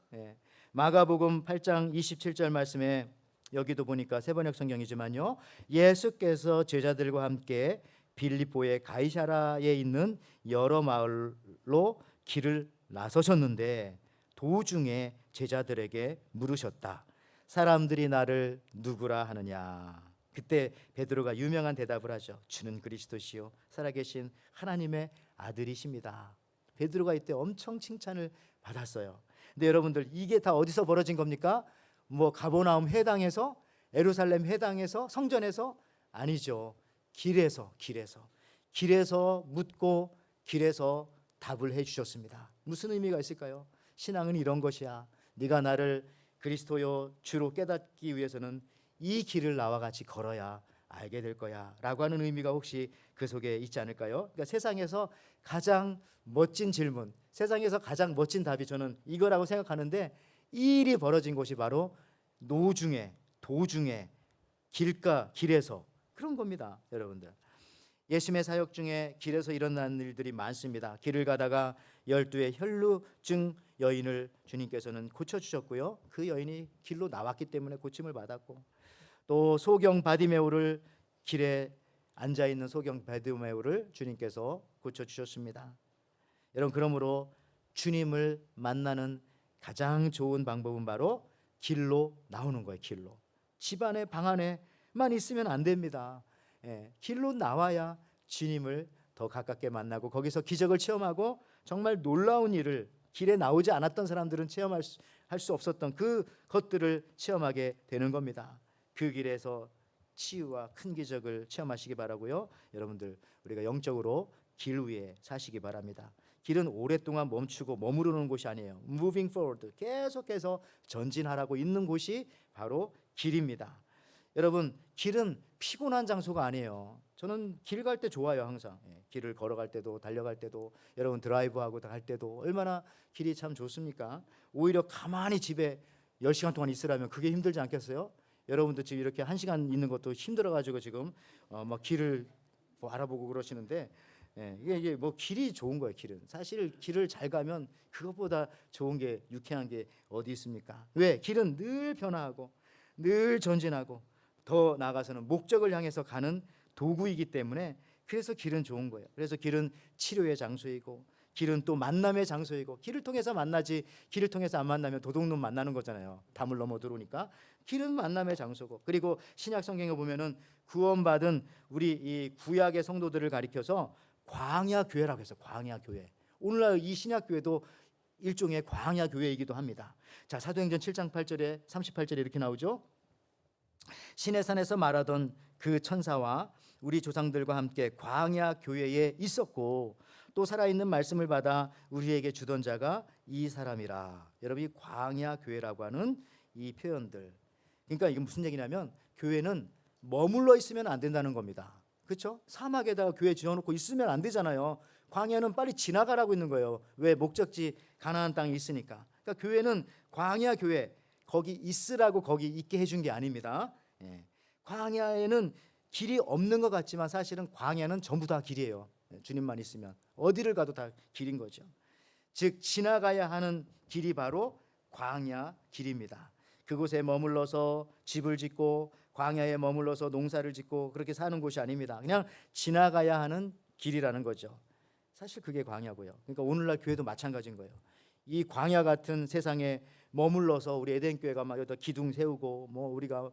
[SPEAKER 3] 마가복음 8장 27절 말씀에 여기도 보니까 세번역 성경이지만요. 예수께서 제자들과 함께 빌립보의 가이사라에 있는 여러 마을로 길을 나서셨는데 도중에 제자들에게 물으셨다. 사람들이 나를 누구라 하느냐? 그때 베드로가 유명한 대답을 하죠. 주는 그리스도시요 살아계신 하나님의 아들이십니다. 베드로가 이때 엄청 칭찬을 받았어요. 근데 여러분들 이게 다 어디서 벌어진 겁니까? 뭐 가버나움 회당에서 예루살렘 회당에서 성전에서 아니죠. 길에서 묻고 길에서 답을 해주셨습니다. 무슨 의미가 있을까요? 신앙은 이런 것이야. 네가 나를 그리스도요 주로 깨닫기 위해서는 이 길을 나와 같이 걸어야 알게 될 거야 라고 하는 의미가 혹시 그 속에 있지 않을까요? 그러니까 세상에서 가장 멋진 질문, 세상에서 가장 멋진 답이 저는 이거라고 생각하는데 이 일이 벌어진 곳이 바로 노중에, 도중에, 길에서 그런 겁니다. 여러분들 예수님의 사역 중에 길에서 일어난 일들이 많습니다. 길을 가다가 12의 혈루증 여인을 주님께서는 고쳐주셨고요. 그 여인이 길로 나왔기 때문에 고침을 받았고 또 소경 바디메오를 길에 앉아있는 소경 바디메오를 주님께서 고쳐주셨습니다. 여러분 그러므로 주님을 만나는 가장 좋은 방법은 바로 길로 나오는 거예요. 길로. 집안에 방 안에만 있으면 안 됩니다. 길로 나와야 주님을 더 가깝게 만나고 거기서 기적을 체험하고 정말 놀라운 일을 길에 나오지 않았던 사람들은 체험할 수 없었던 그 것들을 체험하게 되는 겁니다. 그 길에서 치유와 큰 기적을 체험하시기 바라고요. 여러분들 우리가 영적으로 길 위에 사시기 바랍니다. 길은 오랫동안 멈추고 머무르는 곳이 아니에요. Moving forward, 계속해서 전진하라고 있는 곳이 바로 길입니다. 여러분 길은 피곤한 장소가 아니에요. 저는 길 갈 때 좋아요. 항상 길을 걸어갈 때도 달려갈 때도 여러분 드라이브하고 갈 때도 얼마나 길이 참 좋습니까? 오히려 가만히 집에 10시간 동안 있으라면 그게 힘들지 않겠어요? 여러분도 지금 이렇게 1시간 있는 것도 힘들어가지고 지금 막 길을 뭐 알아보고 그러시는데 이게 뭐 길이 좋은 거예요. 길은 사실 길을 잘 가면 그것보다 좋은 게 유쾌한 게 어디 있습니까? 왜? 길은 늘 변화하고 늘 전진하고 더 나아가서는 목적을 향해서 가는 도구이기 때문에 그래서 길은 좋은 거예요. 그래서 길은 치료의 장소이고 길은 또 만남의 장소이고 길을 통해서 만나지 길을 통해서 안 만나면 도둑놈 만나는 거잖아요. 담을 넘어 들어오니까 길은 만남의 장소고 그리고 신약 성경에 보면은 구원받은 우리 이 구약의 성도들을 가리켜서 광야 교회라고 해서 광야 교회. 오늘날 이 신약 교회도 일종의 광야 교회이기도 합니다. 자, 사도행전 7장 8절에 38절에 이렇게 나오죠. 시내산에서 말하던 그 천사와 우리 조상들과 함께 광야 교회에 있었고 또 살아있는 말씀을 받아 우리에게 주던 자가 이 사람이라. 여러분 이 광야 교회라고 하는 이 표현들 그러니까 이게 무슨 얘기냐면 교회는 머물러 있으면 안 된다는 겁니다. 그렇죠? 사막에다가 교회 지어놓고 있으면 안 되잖아요. 광야는 빨리 지나가라고 있는 거예요. 왜? 목적지 가나안 땅이 있으니까. 그러니까 교회는 광야 교회 거기 있으라고 거기 있게 해준 게 아닙니다. 광야에는 길이 없는 것 같지만 사실은 광야는 전부 다 길이에요. 주님만 있으면 어디를 가도 다 길인 거죠. 즉 지나가야 하는 길이 바로 광야 길입니다. 그곳에 머물러서 집을 짓고 광야에 머물러서 농사를 짓고 그렇게 사는 곳이 아닙니다. 그냥 지나가야 하는 길이라는 거죠. 사실 그게 광야고요. 그러니까 오늘날 교회도 마찬가지인 거예요. 이 광야 같은 세상에 머물러서 우리 에덴 교회가 막 여기다 기둥 세우고 뭐 우리가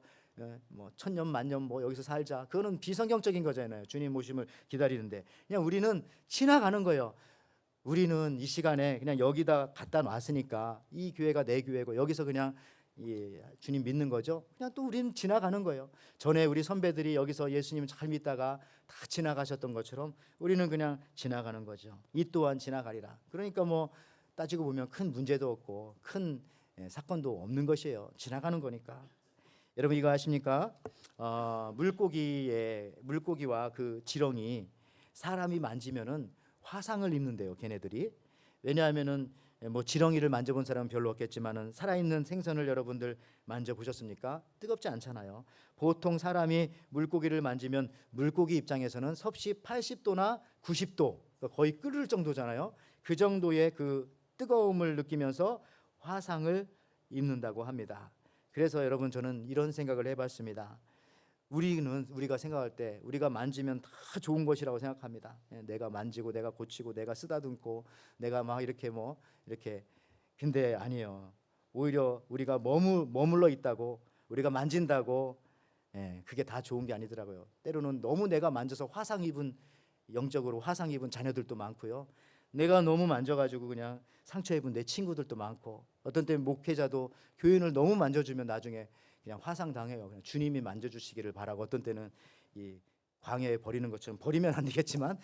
[SPEAKER 3] 뭐 천년 만년 뭐 여기서 살자 그거는 비성경적인 거잖아요. 주님 오심을 기다리는데 그냥 우리는 지나가는 거예요. 우리는 이 시간에 그냥 여기다 갖다 놨으니까 이 교회가 내 교회고 여기서 그냥 주님 믿는 거죠. 그냥 또 우리는 지나가는 거예요. 전에 우리 선배들이 여기서 예수님 잘 믿다가 다 지나가셨던 것처럼 우리는 그냥 지나가는 거죠. 이 또한 지나가리라. 그러니까 뭐 따지고 보면 큰 문제도 없고 큰 사건도 없는 것이에요. 지나가는 거니까. 여러분 이거 아십니까? 물고기와 그 지렁이 사람이 만지면은 화상을 입는데요. 걔네들이 왜냐하면은 뭐 지렁이를 만져본 사람은 별로 없겠지만은 살아있는 생선을 여러분들 만져보셨습니까? 뜨겁지 않잖아요. 보통 사람이 물고기를 만지면 물고기 입장에서는 섭씨 80도나 90도 거의 끓을 정도잖아요. 그 정도의 그 뜨거움을 느끼면서 화상을 입는다고 합니다. 그래서 여러분 저는 이런 생각을 해봤습니다. 우리가 생각할 때 우리가 만지면 다 좋은 것이라고 생각합니다. 내가 만지고 내가 고치고 내가 쓰다듬고 내가 막 이렇게 이렇게 근데 아니에요. 오히려 우리가 머물러 있다고 우리가 만진다고 그게 다 좋은 게 아니더라고요. 때로는 너무 내가 만져서 영적으로 화상 입은 자녀들도 많고요. 내가 너무 만져가지고 그냥 상처 입은 내 친구들도 많고 어떤 때는 목회자도 교인을 너무 만져주면 나중에 그냥 화상 당해요. 그냥 주님이 만져주시기를 바라고 어떤 때는 이 광야에 버리는 것처럼 버리면 안 되겠지만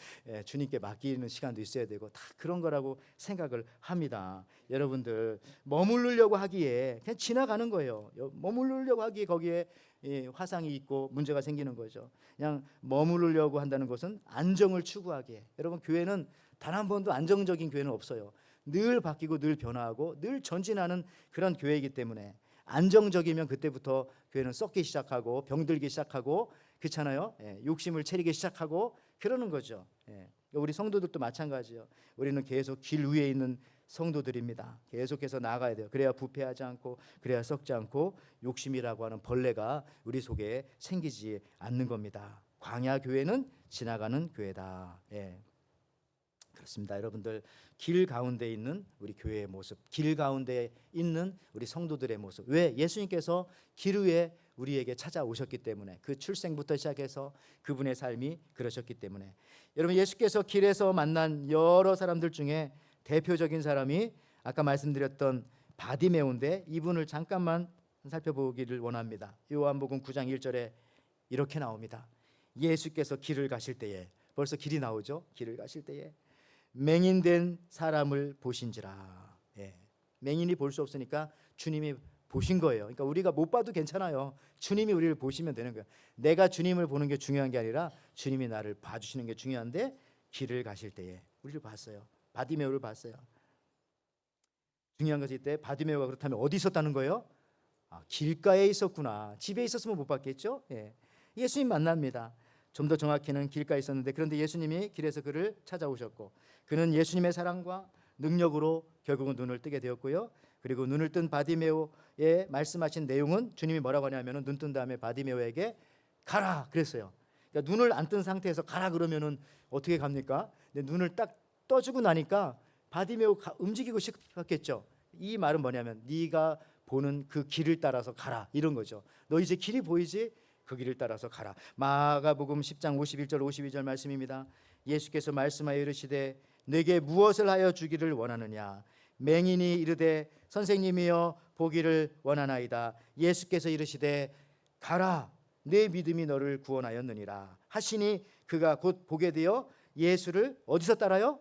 [SPEAKER 3] 주님께 맡기는 시간도 있어야 되고 다 그런 거라고 생각을 합니다. 여러분들 머무르려고 하기에 그냥 지나가는 거예요. 머무르려고 하기에 거기에 화상이 있고 문제가 생기는 거죠. 그냥 머무르려고 한다는 것은 안정을 추구하기에 여러분 교회는 단 한 번도 안정적인 교회는 없어요. 늘 바뀌고 늘 변화하고 늘 전진하는 그런 교회이기 때문에 안정적이면 그때부터 교회는 썩기 시작하고 병들기 시작하고 그렇잖아요. 욕심을 차리기 시작하고 그러는 거죠. 우리 성도들도 마찬가지예요. 우리는 계속 길 위에 있는 성도들입니다. 계속해서 나아가야 돼요. 그래야 부패하지 않고 그래야 썩지 않고 욕심이라고 하는 벌레가 우리 속에 생기지 않는 겁니다. 광야 교회는 지나가는 교회다. 그렇습니다. 여러분들 길 가운데 있는 우리 교회의 모습, 길 가운데 있는 우리 성도들의 모습. 왜? 예수님께서 길 위에 우리에게 찾아오셨기 때문에 그 출생부터 시작해서 그분의 삶이 그러셨기 때문에 여러분 예수께서 길에서 만난 여러 사람들 중에 대표적인 사람이 아까 말씀드렸던 바디메오인데 이분을 잠깐만 살펴보기를 원합니다. 요한복음 9장 1절에 이렇게 나옵니다. 예수께서 길을 가실 때에 벌써 길이 나오죠. 길을 가실 때에 맹인된 사람을 보신지라. 맹인이 볼 수 없으니까 주님이 보신 거예요. 그러니까 우리가 못 봐도 괜찮아요. 주님이 우리를 보시면 되는 거예요. 내가 주님을 보는 게 중요한 게 아니라 주님이 나를 봐주시는 게 중요한데 길을 가실 때에 우리를 봤어요. 바디메오를 봤어요. 중요한 것이 이때 바디메오가 그렇다면 어디 있었다는 거예요? 길가에 있었구나. 집에 있었으면 못 봤겠죠. 예수님 만납니다. 좀 더 정확히는 길가에 있었는데, 그런데 예수님이 길에서 그를 찾아오셨고, 그는 예수님의 사랑과 능력으로 결국은 눈을 뜨게 되었고요. 그리고 눈을 뜬 바디메오의 말씀하신 내용은 주님이 뭐라고 하냐면은 눈 뜬 다음에 바디메오에게 가라 그랬어요. 그러니까 눈을 안 뜬 상태에서 가라 그러면은 어떻게 갑니까? 근데 눈을 딱 떠주고 나니까 바디메오 움직이고 싶었겠죠. 이 말은 뭐냐면 네가 보는 그 길을 따라서 가라 이런 거죠. 너 이제 길이 보이지? 그 길을 따라서 가라. 마가복음 10장 51절 52절 말씀입니다. 예수께서 말씀하여 이르시되 내게 무엇을 하여 주기를 원하느냐? 맹인이 이르되 선생님이여 보기를 원하나이다. 예수께서 이르시되 가라 내 믿음이 너를 구원하였느니라 하시니 그가 곧 보게 되어 예수를 어디서 따라요?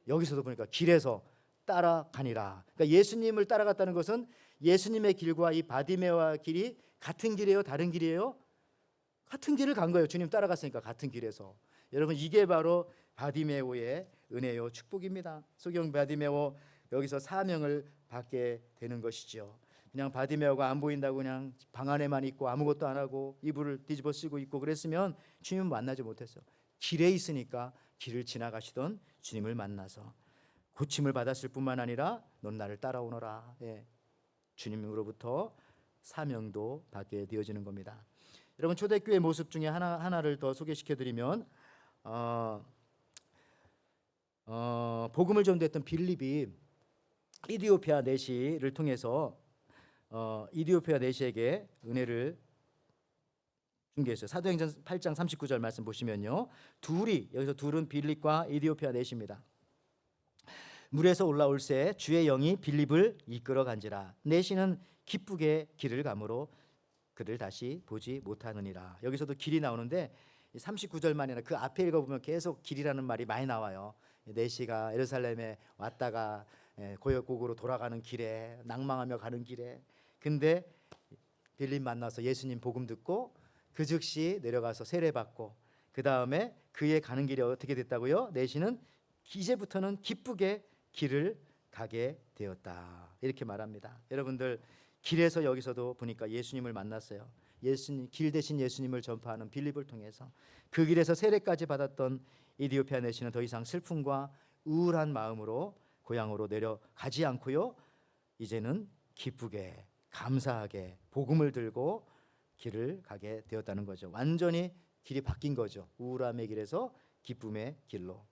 [SPEAKER 3] 여기서도 보니까 길에서 따라가니라. 그러니까 예수님을 따라갔다는 것은 예수님의 길과 이 바디메오와 길이 같은 길이에요? 다른 길이에요? 같은 길을 간 거예요. 주님 따라갔으니까 같은 길에서. 여러분 이게 바로 바디메오의 은혜요 축복입니다. 소경 바디메오 여기서 사명을 받게 되는 것이죠. 그냥 바디메오가 안 보인다고 그냥 방 안에만 있고 아무것도 안 하고 이불을 뒤집어 쓰고 있고 그랬으면 주님을 만나지 못했어요. 길에 있으니까 길을 지나가시던 주님을 만나서 고침을 받았을 뿐만 아니라 넌 나를 따라오너라. 예. 주님으로부터 사명도 받게 되어지는 겁니다. 여러분 초대교회 모습 중에 하나를 더 소개시켜드리면 복음을 전도했던 빌립이 이디오피아 내시를 통해서 이디오피아 내시에게 은혜를 준 게 있어요. 사도행전 8장 39절 말씀 보시면요, 여기서 둘은 빌립과 이디오피아 내시입니다. 물에서 올라올새 주의 영이 빌립을 이끌어 간지라 내시는 기쁘게 길을 가므로 그를 다시 보지 못하느니라. 여기서도 길이 나오는데 39절만 이나 그 앞에 읽어보면 계속 길이라는 말이 많이 나와요. 내시가 예루살렘에 왔다가 고역곡으로 돌아가는 길에 낭망하며 가는 길에, 근데 빌립 만나서 예수님 복음 듣고 그 즉시 내려가서 세례받고 그 다음에 그의 가는 길이 어떻게 됐다고요? 내시는 이제부터는 기쁘게 길을 가게 되었다 이렇게 말합니다. 여러분들 길에서 여기서도 보니까 예수님을 만났어요. 예수님 길 대신 예수님을 전파하는 빌립을 통해서 그 길에서 세례까지 받았던 이디오피아 내시는 더 이상 슬픔과 우울한 마음으로 고향으로 내려가지 않고요, 이제는 기쁘게 감사하게 복음을 들고 길을 가게 되었다는 거죠. 완전히 길이 바뀐 거죠. 우울함의 길에서 기쁨의 길로.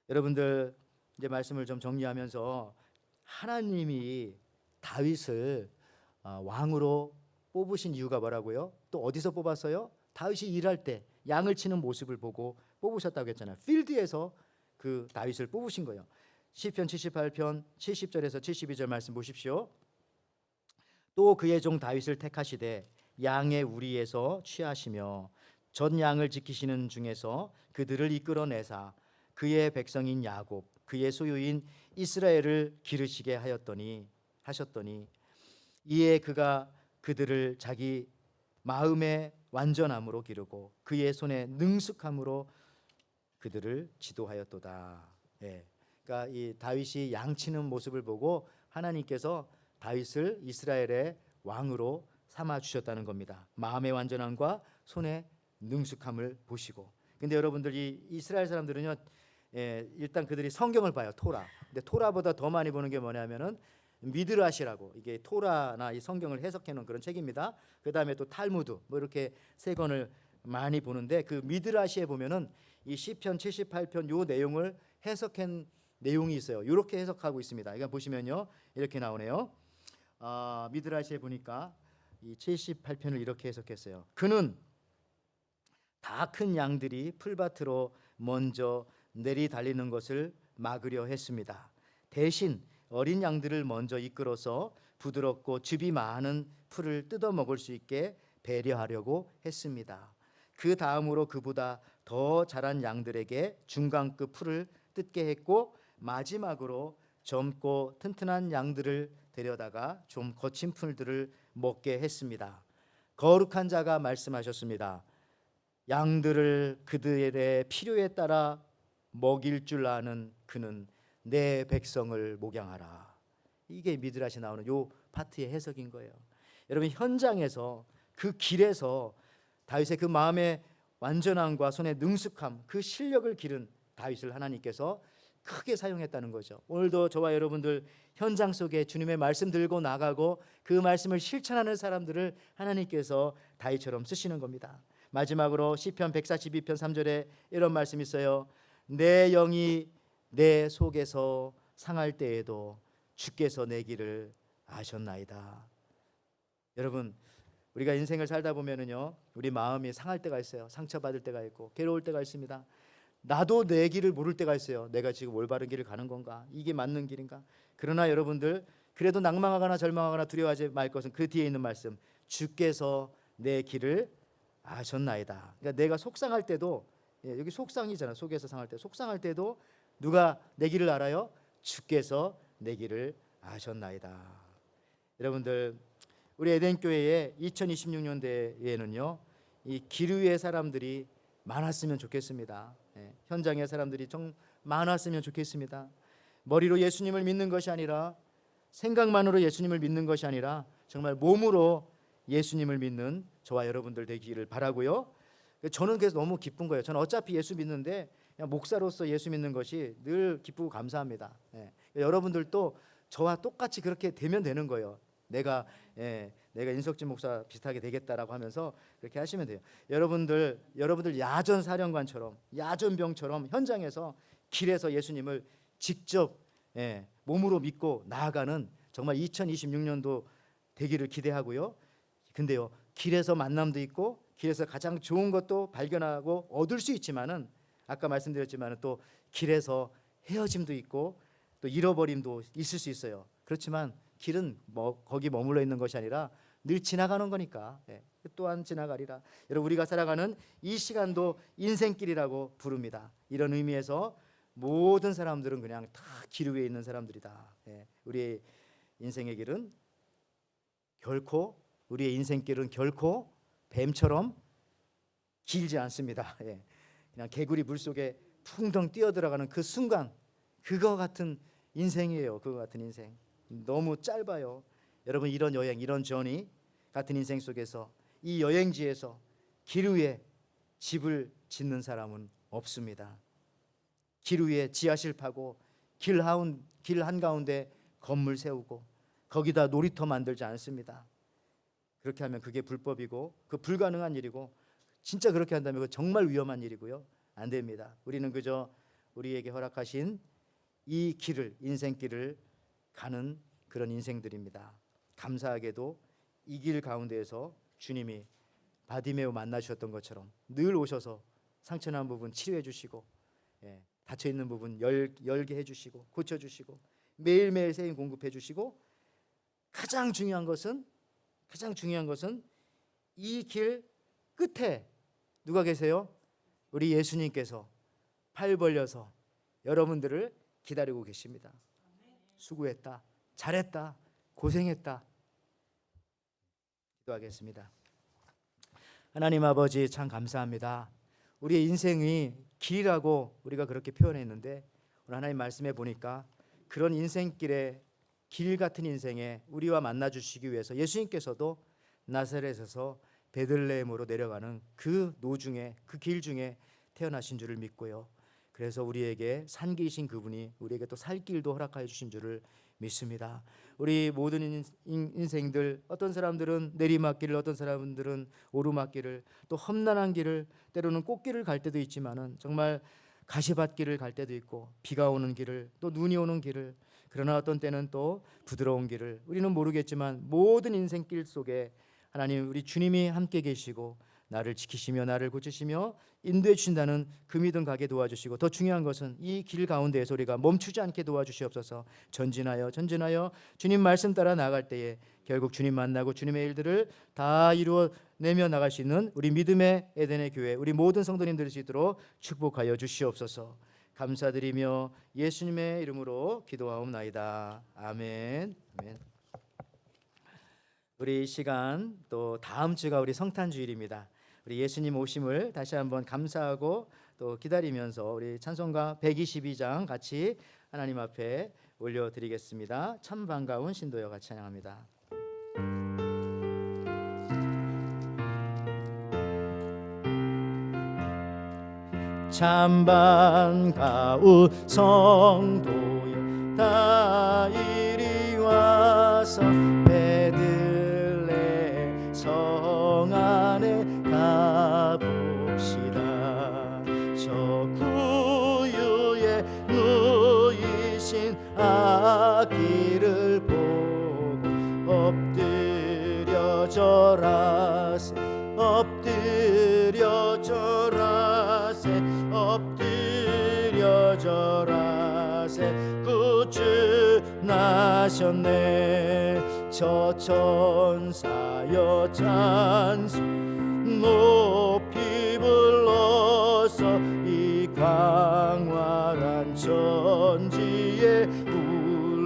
[SPEAKER 3] 여러분들 이제 말씀을 좀 정리하면서 하나님이 다윗을 왕으로 뽑으신 이유가 뭐라고요? 또 어디서 뽑았어요? 다윗이 일할 때 양을 치는 모습을 보고 뽑으셨다고 했잖아요. 필드에서 그 다윗을 뽑으신 거예요. 시편 78편 70절에서 72절 말씀 보십시오. 또 그의 종 다윗을 택하시되 양의 우리에서 취하시며 전 양을 지키시는 중에서 그들을 이끌어내사 그의 백성인 야곱 그의 소유인 이스라엘을 기르시게 하셨더니 이에 그가 그들을 자기 마음의 완전함으로 기르고 그의 손의 능숙함으로 그들을 지도하였도다. 예. 그러니까 이 다윗이 양치는 모습을 보고 하나님께서 다윗을 이스라엘의 왕으로 삼아 주셨다는 겁니다. 마음의 완전함과 손의 능숙함을 보시고. 근데 여러분들 이 이스라엘 사람들은요, 일단 그들이 성경을 봐요. 토라. 근데 토라보다 더 많이 보는 게 뭐냐면은 미드라시라고, 이게 토라나 이 성경을 해석해 놓은 그런 책입니다. 그다음에 또 탈무드 뭐 이렇게 세 권을 많이 보는데 그 미드라시에 보면은 이 시편 78편 요 내용을 해석한 내용이 있어요. 이렇게 해석하고 있습니다. 이거 보시면요, 이렇게 나오네요. 미드라시에 보니까 이 78편을 이렇게 해석했어요. 그는 다 큰 양들이 풀밭으로 먼저 내리달리는 것을 막으려 했습니다. 대신 어린 양들을 먼저 이끌어서 부드럽고 즙이 많은 풀을 뜯어 먹을 수 있게 배려하려고 했습니다. 그 다음으로 그보다 더 자란 양들에게 중간급 풀을 뜯게 했고 마지막으로 젊고 튼튼한 양들을 데려다가 좀 거친 풀들을 먹게 했습니다. 거룩한 자가 말씀하셨습니다. 양들을 그들의 필요에 따라 먹일 줄 아는 그는 내 백성을 목양하라. 이게 미드라시 나오는 요 파트의 해석인 거예요. 여러분 현장에서 그 길에서 다윗의 그 마음의 완전함과 손의 능숙함, 그 실력을 기른 다윗을 하나님께서 크게 사용했다는 거죠. 오늘도 저와 여러분들 현장 속에 주님의 말씀 들고 나가고 그 말씀을 실천하는 사람들을 하나님께서 다윗처럼 쓰시는 겁니다. 마지막으로 시편 142편 3절에 이런 말씀이 있어요. 내 영이 내 속에서 상할 때에도 주께서 내 길을 아셨나이다. 여러분, 우리가 인생을 살다 보면은요, 우리 마음이 상할 때가 있어요. 상처받을 때가 있고 괴로울 때가 있습니다. 나도 내 길을 모를 때가 있어요. 내가 지금 올바른 길을 가는 건가? 이게 맞는 길인가? 그러나 여러분들, 그래도 낭망하거나 절망하거나 두려워하지 말 것은 그 뒤에 있는 말씀, 주께서 내 길을 아셨나이다. 그러니까 내가 속상할 때도, 여기 속상이잖아. 속에서 상할 때, 속상할 때도 누가 내 길을 알아요? 주께서 내 길을 아셨나이다. 여러분들, 우리 에덴 교회의 2026년대에는요, 이 기류의 사람들이 많았으면 좋겠습니다. 현장의 사람들이 좀 많았으면 좋겠습니다. 머리로 예수님을 믿는 것이 아니라, 생각만으로 예수님을 믿는 것이 아니라 정말 몸으로 예수님을 믿는 저와 여러분들 되기를 바라고요. 저는 그래서 너무 기쁜 거예요. 저는 어차피 예수 믿는데 그냥 목사로서 예수 믿는 것이 늘 기쁘고 감사합니다. 여러분들도 저와 똑같이 그렇게 되면 되는 거예요. 내가 인석진 목사 비슷하게 되겠다라고 하면서 그렇게 하시면 돼요. 여러분들 야전 사령관처럼, 야전병처럼 현장에서 길에서 예수님을 직접 몸으로 믿고 나아가는 정말 2026년도 되기를 기대하고요. 근데요, 길에서 만남도 있고 길에서 가장 좋은 것도 발견하고 얻을 수 있지만은, 아까 말씀드렸지만은 또 길에서 헤어짐도 있고 또 잃어버림도 있을 수 있어요. 그렇지만 길은 거기 머물러 있는 것이 아니라 늘 지나가는 거니까 또한 지나가리라. 여러분, 우리가 살아가는 이 시간도 인생길이라고 부릅니다. 이런 의미에서 모든 사람들은 그냥 다 길 위에 있는 사람들이다. 우리의 인생의 길은 결코, 우리의 인생길은 결코 뱀처럼 길지 않습니다. 그냥 개구리 물속에 풍덩 뛰어들어가는 그 순간, 그거 같은 인생이에요. 그거 같은 인생. 너무 짧아요. 여러분, 이런 여행, 이런 저니 같은 인생 속에서, 이 여행지에서 길 위에 집을 짓는 사람은 없습니다. 길 위에 지하실 파고 길 한가운데 건물 세우고 거기다 놀이터 만들지 않습니다. 그렇게 하면 그게 불법이고 그 불가능한 일이고, 진짜 그렇게 한다면 그 정말 위험한 일이고요. 안 됩니다. 우리는 그저 우리에게 허락하신 이 길을, 인생길을 가는 그런 인생들입니다. 감사하게도 이 길 가운데에서 주님이 바디메오 만나주셨던 것처럼 늘 오셔서 상처난 부분 치료해 주시고, 닫혀 있는 부분 열게 해 주시고, 고쳐 주시고, 매일매일 새 힘 공급해 주시고, 가장 중요한 것은 이 길 끝에 누가 계세요? 우리 예수님께서 팔 벌려서 여러분들을 기다리고 계십니다. 수고했다, 잘했다, 고생했다. 기도하겠습니다. 하나님 아버지, 참 감사합니다. 우리의 인생이 길이라고 우리가 그렇게 표현했는데, 오늘 하나님 말씀해 보니까 그런 인생길에, 길 같은 인생에 우리와 만나 주시기 위해서 예수님께서도 나사렛에서 베들레헴으로 내려가는 그 노중에, 그 길 중에 태어나신 줄을 믿고요. 그래서 우리에게 산기이신 그분이 우리에게 또 살 길도 허락하여 주신 줄을 믿습니다. 우리 모든 인생들, 어떤 사람들은 내리막길을, 어떤 사람들은 오르막길을, 또 험난한 길을, 때로는 꽃길을 갈 때도 있지만은 정말 가시밭길을 갈 때도 있고, 비가 오는 길을, 또 눈이 오는 길을, 그러나 어떤 때는 또 부드러운 길을, 우리는 모르겠지만 모든 인생길 속에 하나님, 우리 주님이 함께 계시고 나를 지키시며 나를 고치시며 인도해 주신다는 그 믿음 가게 도와주시고, 더 중요한 것은 이 길 가운데에서 우리가 멈추지 않게 도와주시옵소서. 전진하여 주님 말씀 따라 나갈 때에 결국 주님 만나고 주님의 일들을 다 이루어내며 나갈 수 있는 우리 믿음의 에덴의 교회, 우리 모든 성도님들 수 있도록 축복하여 주시옵소서. 감사드리며 예수님의 이름으로 기도하옵나이다. 아멘. 아멘. 우리 이 시간 또 다음 주가 우리 성탄주일입니다. 우리 예수님 오심을 다시 한번 감사하고 또 기다리면서 우리 찬송가 122장 같이 하나님 앞에 올려드리겠습니다. 참 반가운 신도여 같이 찬양합니다. 참 반가운 성도여 다 이리 와서 베들레헴 성 안에 가봅시다. 저 구유에 누이신 아기를 보고 엎드려 절하세 엎드려 절하세 엎드려 절하세 구주 나셨네. 저 천사여 찬송 높이 불러서 이 광활한 천지에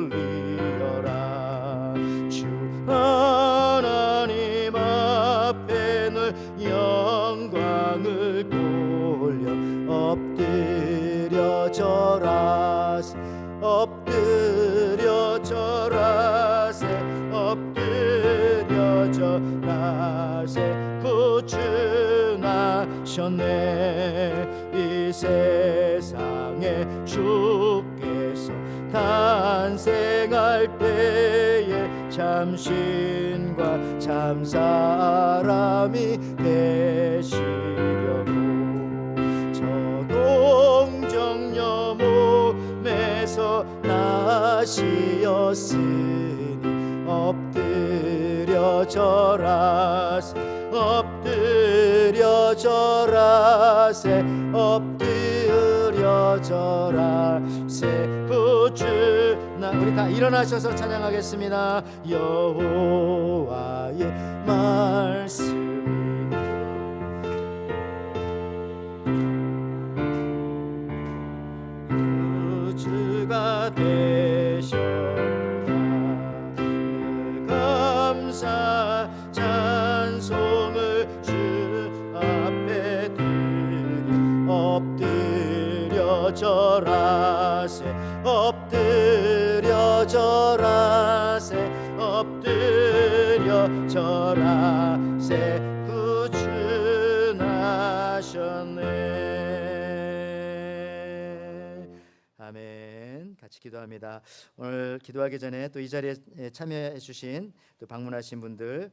[SPEAKER 3] 울리어라. 주 하나님 앞에 늘 영광을 돌려 엎드려 절하세 엎드려 절하세 엎드려 절하세 구주 나셨네. 이 세상에 주께서 탄생할 때에 참신과 참사람이 되시려고 저 동정녀 몸에서 나시었으니 엎드려 절하세 엎드려 절하세 엎드려 절하세 구주 나 우리 다 일어나셔서 찬양하겠습니다. 여호와의 말씀이 구주가 되셨도다. 내 감사 찬송을 주 앞에 드리 엎드려 절하세 엎드려 절하세 엎드려 절하세 구주 나셨네. 아멘. 같이 기도합니다. 오늘 기도하기 전에 또 이 자리에 참여해 주신 또 방문하신 분들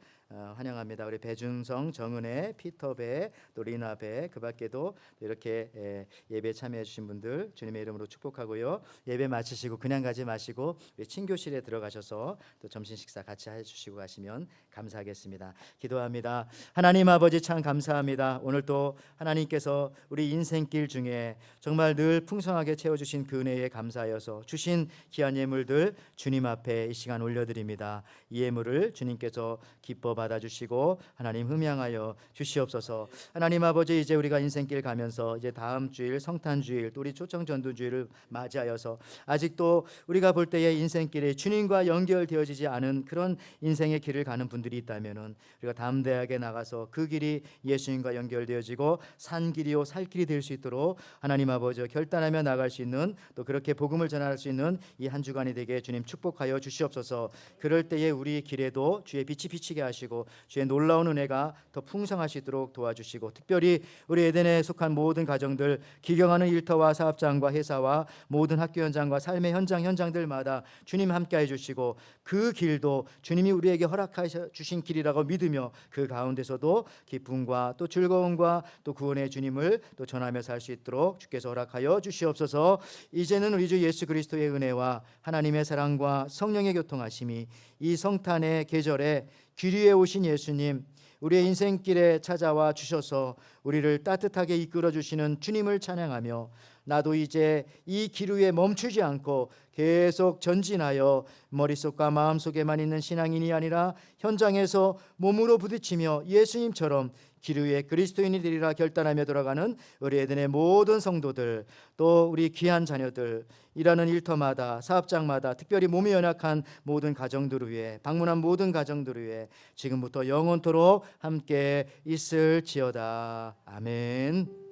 [SPEAKER 3] 환영합니다. 우리 배준성, 정은혜, 피터배, 또 리나배, 그 밖에도 이렇게 예배에 참여해 주신 분들 주님의 이름으로 축복하고요. 예배 마치시고 그냥 가지 마시고 우리 친교실에 들어가셔서 또 점심 식사 같이 해주시고 가시면 감사하겠습니다. 기도합니다. 하나님 아버지 참 감사합니다. 오늘 또 하나님께서 우리 인생길 중에 정말 늘 풍성하게 채워주신 그 은혜에 감사하여서 주신 귀한 예물들 주님 앞에 이 시간 올려드립니다. 이 예물을 주님께서 기뻐 받아주시고 하나님 흠양하여 주시옵소서. 하나님 아버지 이제 우리가 인생길 가면서 이제 다음 주일 성탄주일 또 우리 초청전도주일을 맞이하여서 아직도 우리가 볼 때의 인생길에 주님과 연결되어지지 않은 그런 인생의 길을 가는 분들이 있다면 우리가 담대하게 나가서 그 길이 예수님과 연결되어지고 산 길이요 살 길이 될 수 있도록 하나님 아버지 결단하며 나갈 수 있는 또 그렇게 복음을 전할 수 있는 이 한 주간이 되게 주님 축복하여 주시옵소서. 그럴 때에 우리 길에도 주의 빛이 비치게 하시고 주의 놀라운 은혜가 더 풍성하시도록 도와주시고 특별히 우리 에덴에 속한 모든 가정들 기경하는 일터와 사업장과 회사와 모든 학교 현장과 삶의 현장들마다 주님 함께해 주시고 그 길도 주님이 우리에게 허락하셔 주신 길이라고 믿으며 그 가운데서도 기쁨과 또 즐거움과 또 구원의 주님을 또 전하며 살 수 있도록 주께서 허락하여 주시옵소서. 이제는 우리 주 예수 그리스도의 은혜와 하나님의 사랑과 성령의 교통하심이 이 성탄의 계절에 귀리에 오신 예수님 우리의 인생길에 찾아와 주셔서 우리를 따뜻하게 이끌어 주시는 주님을 찬양하며 나도 이제 이 길 위에 멈추지 않고 계속 전진하여 머릿속과 마음속에만 있는 신앙인이 아니라 현장에서 몸으로 부딪히며 예수님처럼 길 위에 그리스도인이 되리라 결단하며 돌아가는 우리 에덴의 모든 성도들 또 우리 귀한 자녀들 일하는 일터마다 사업장마다 특별히 몸이 연약한 모든 가정들을 위해 방문한 모든 가정들을 위해 지금부터 영원토록 함께 있을지어다. 아멘.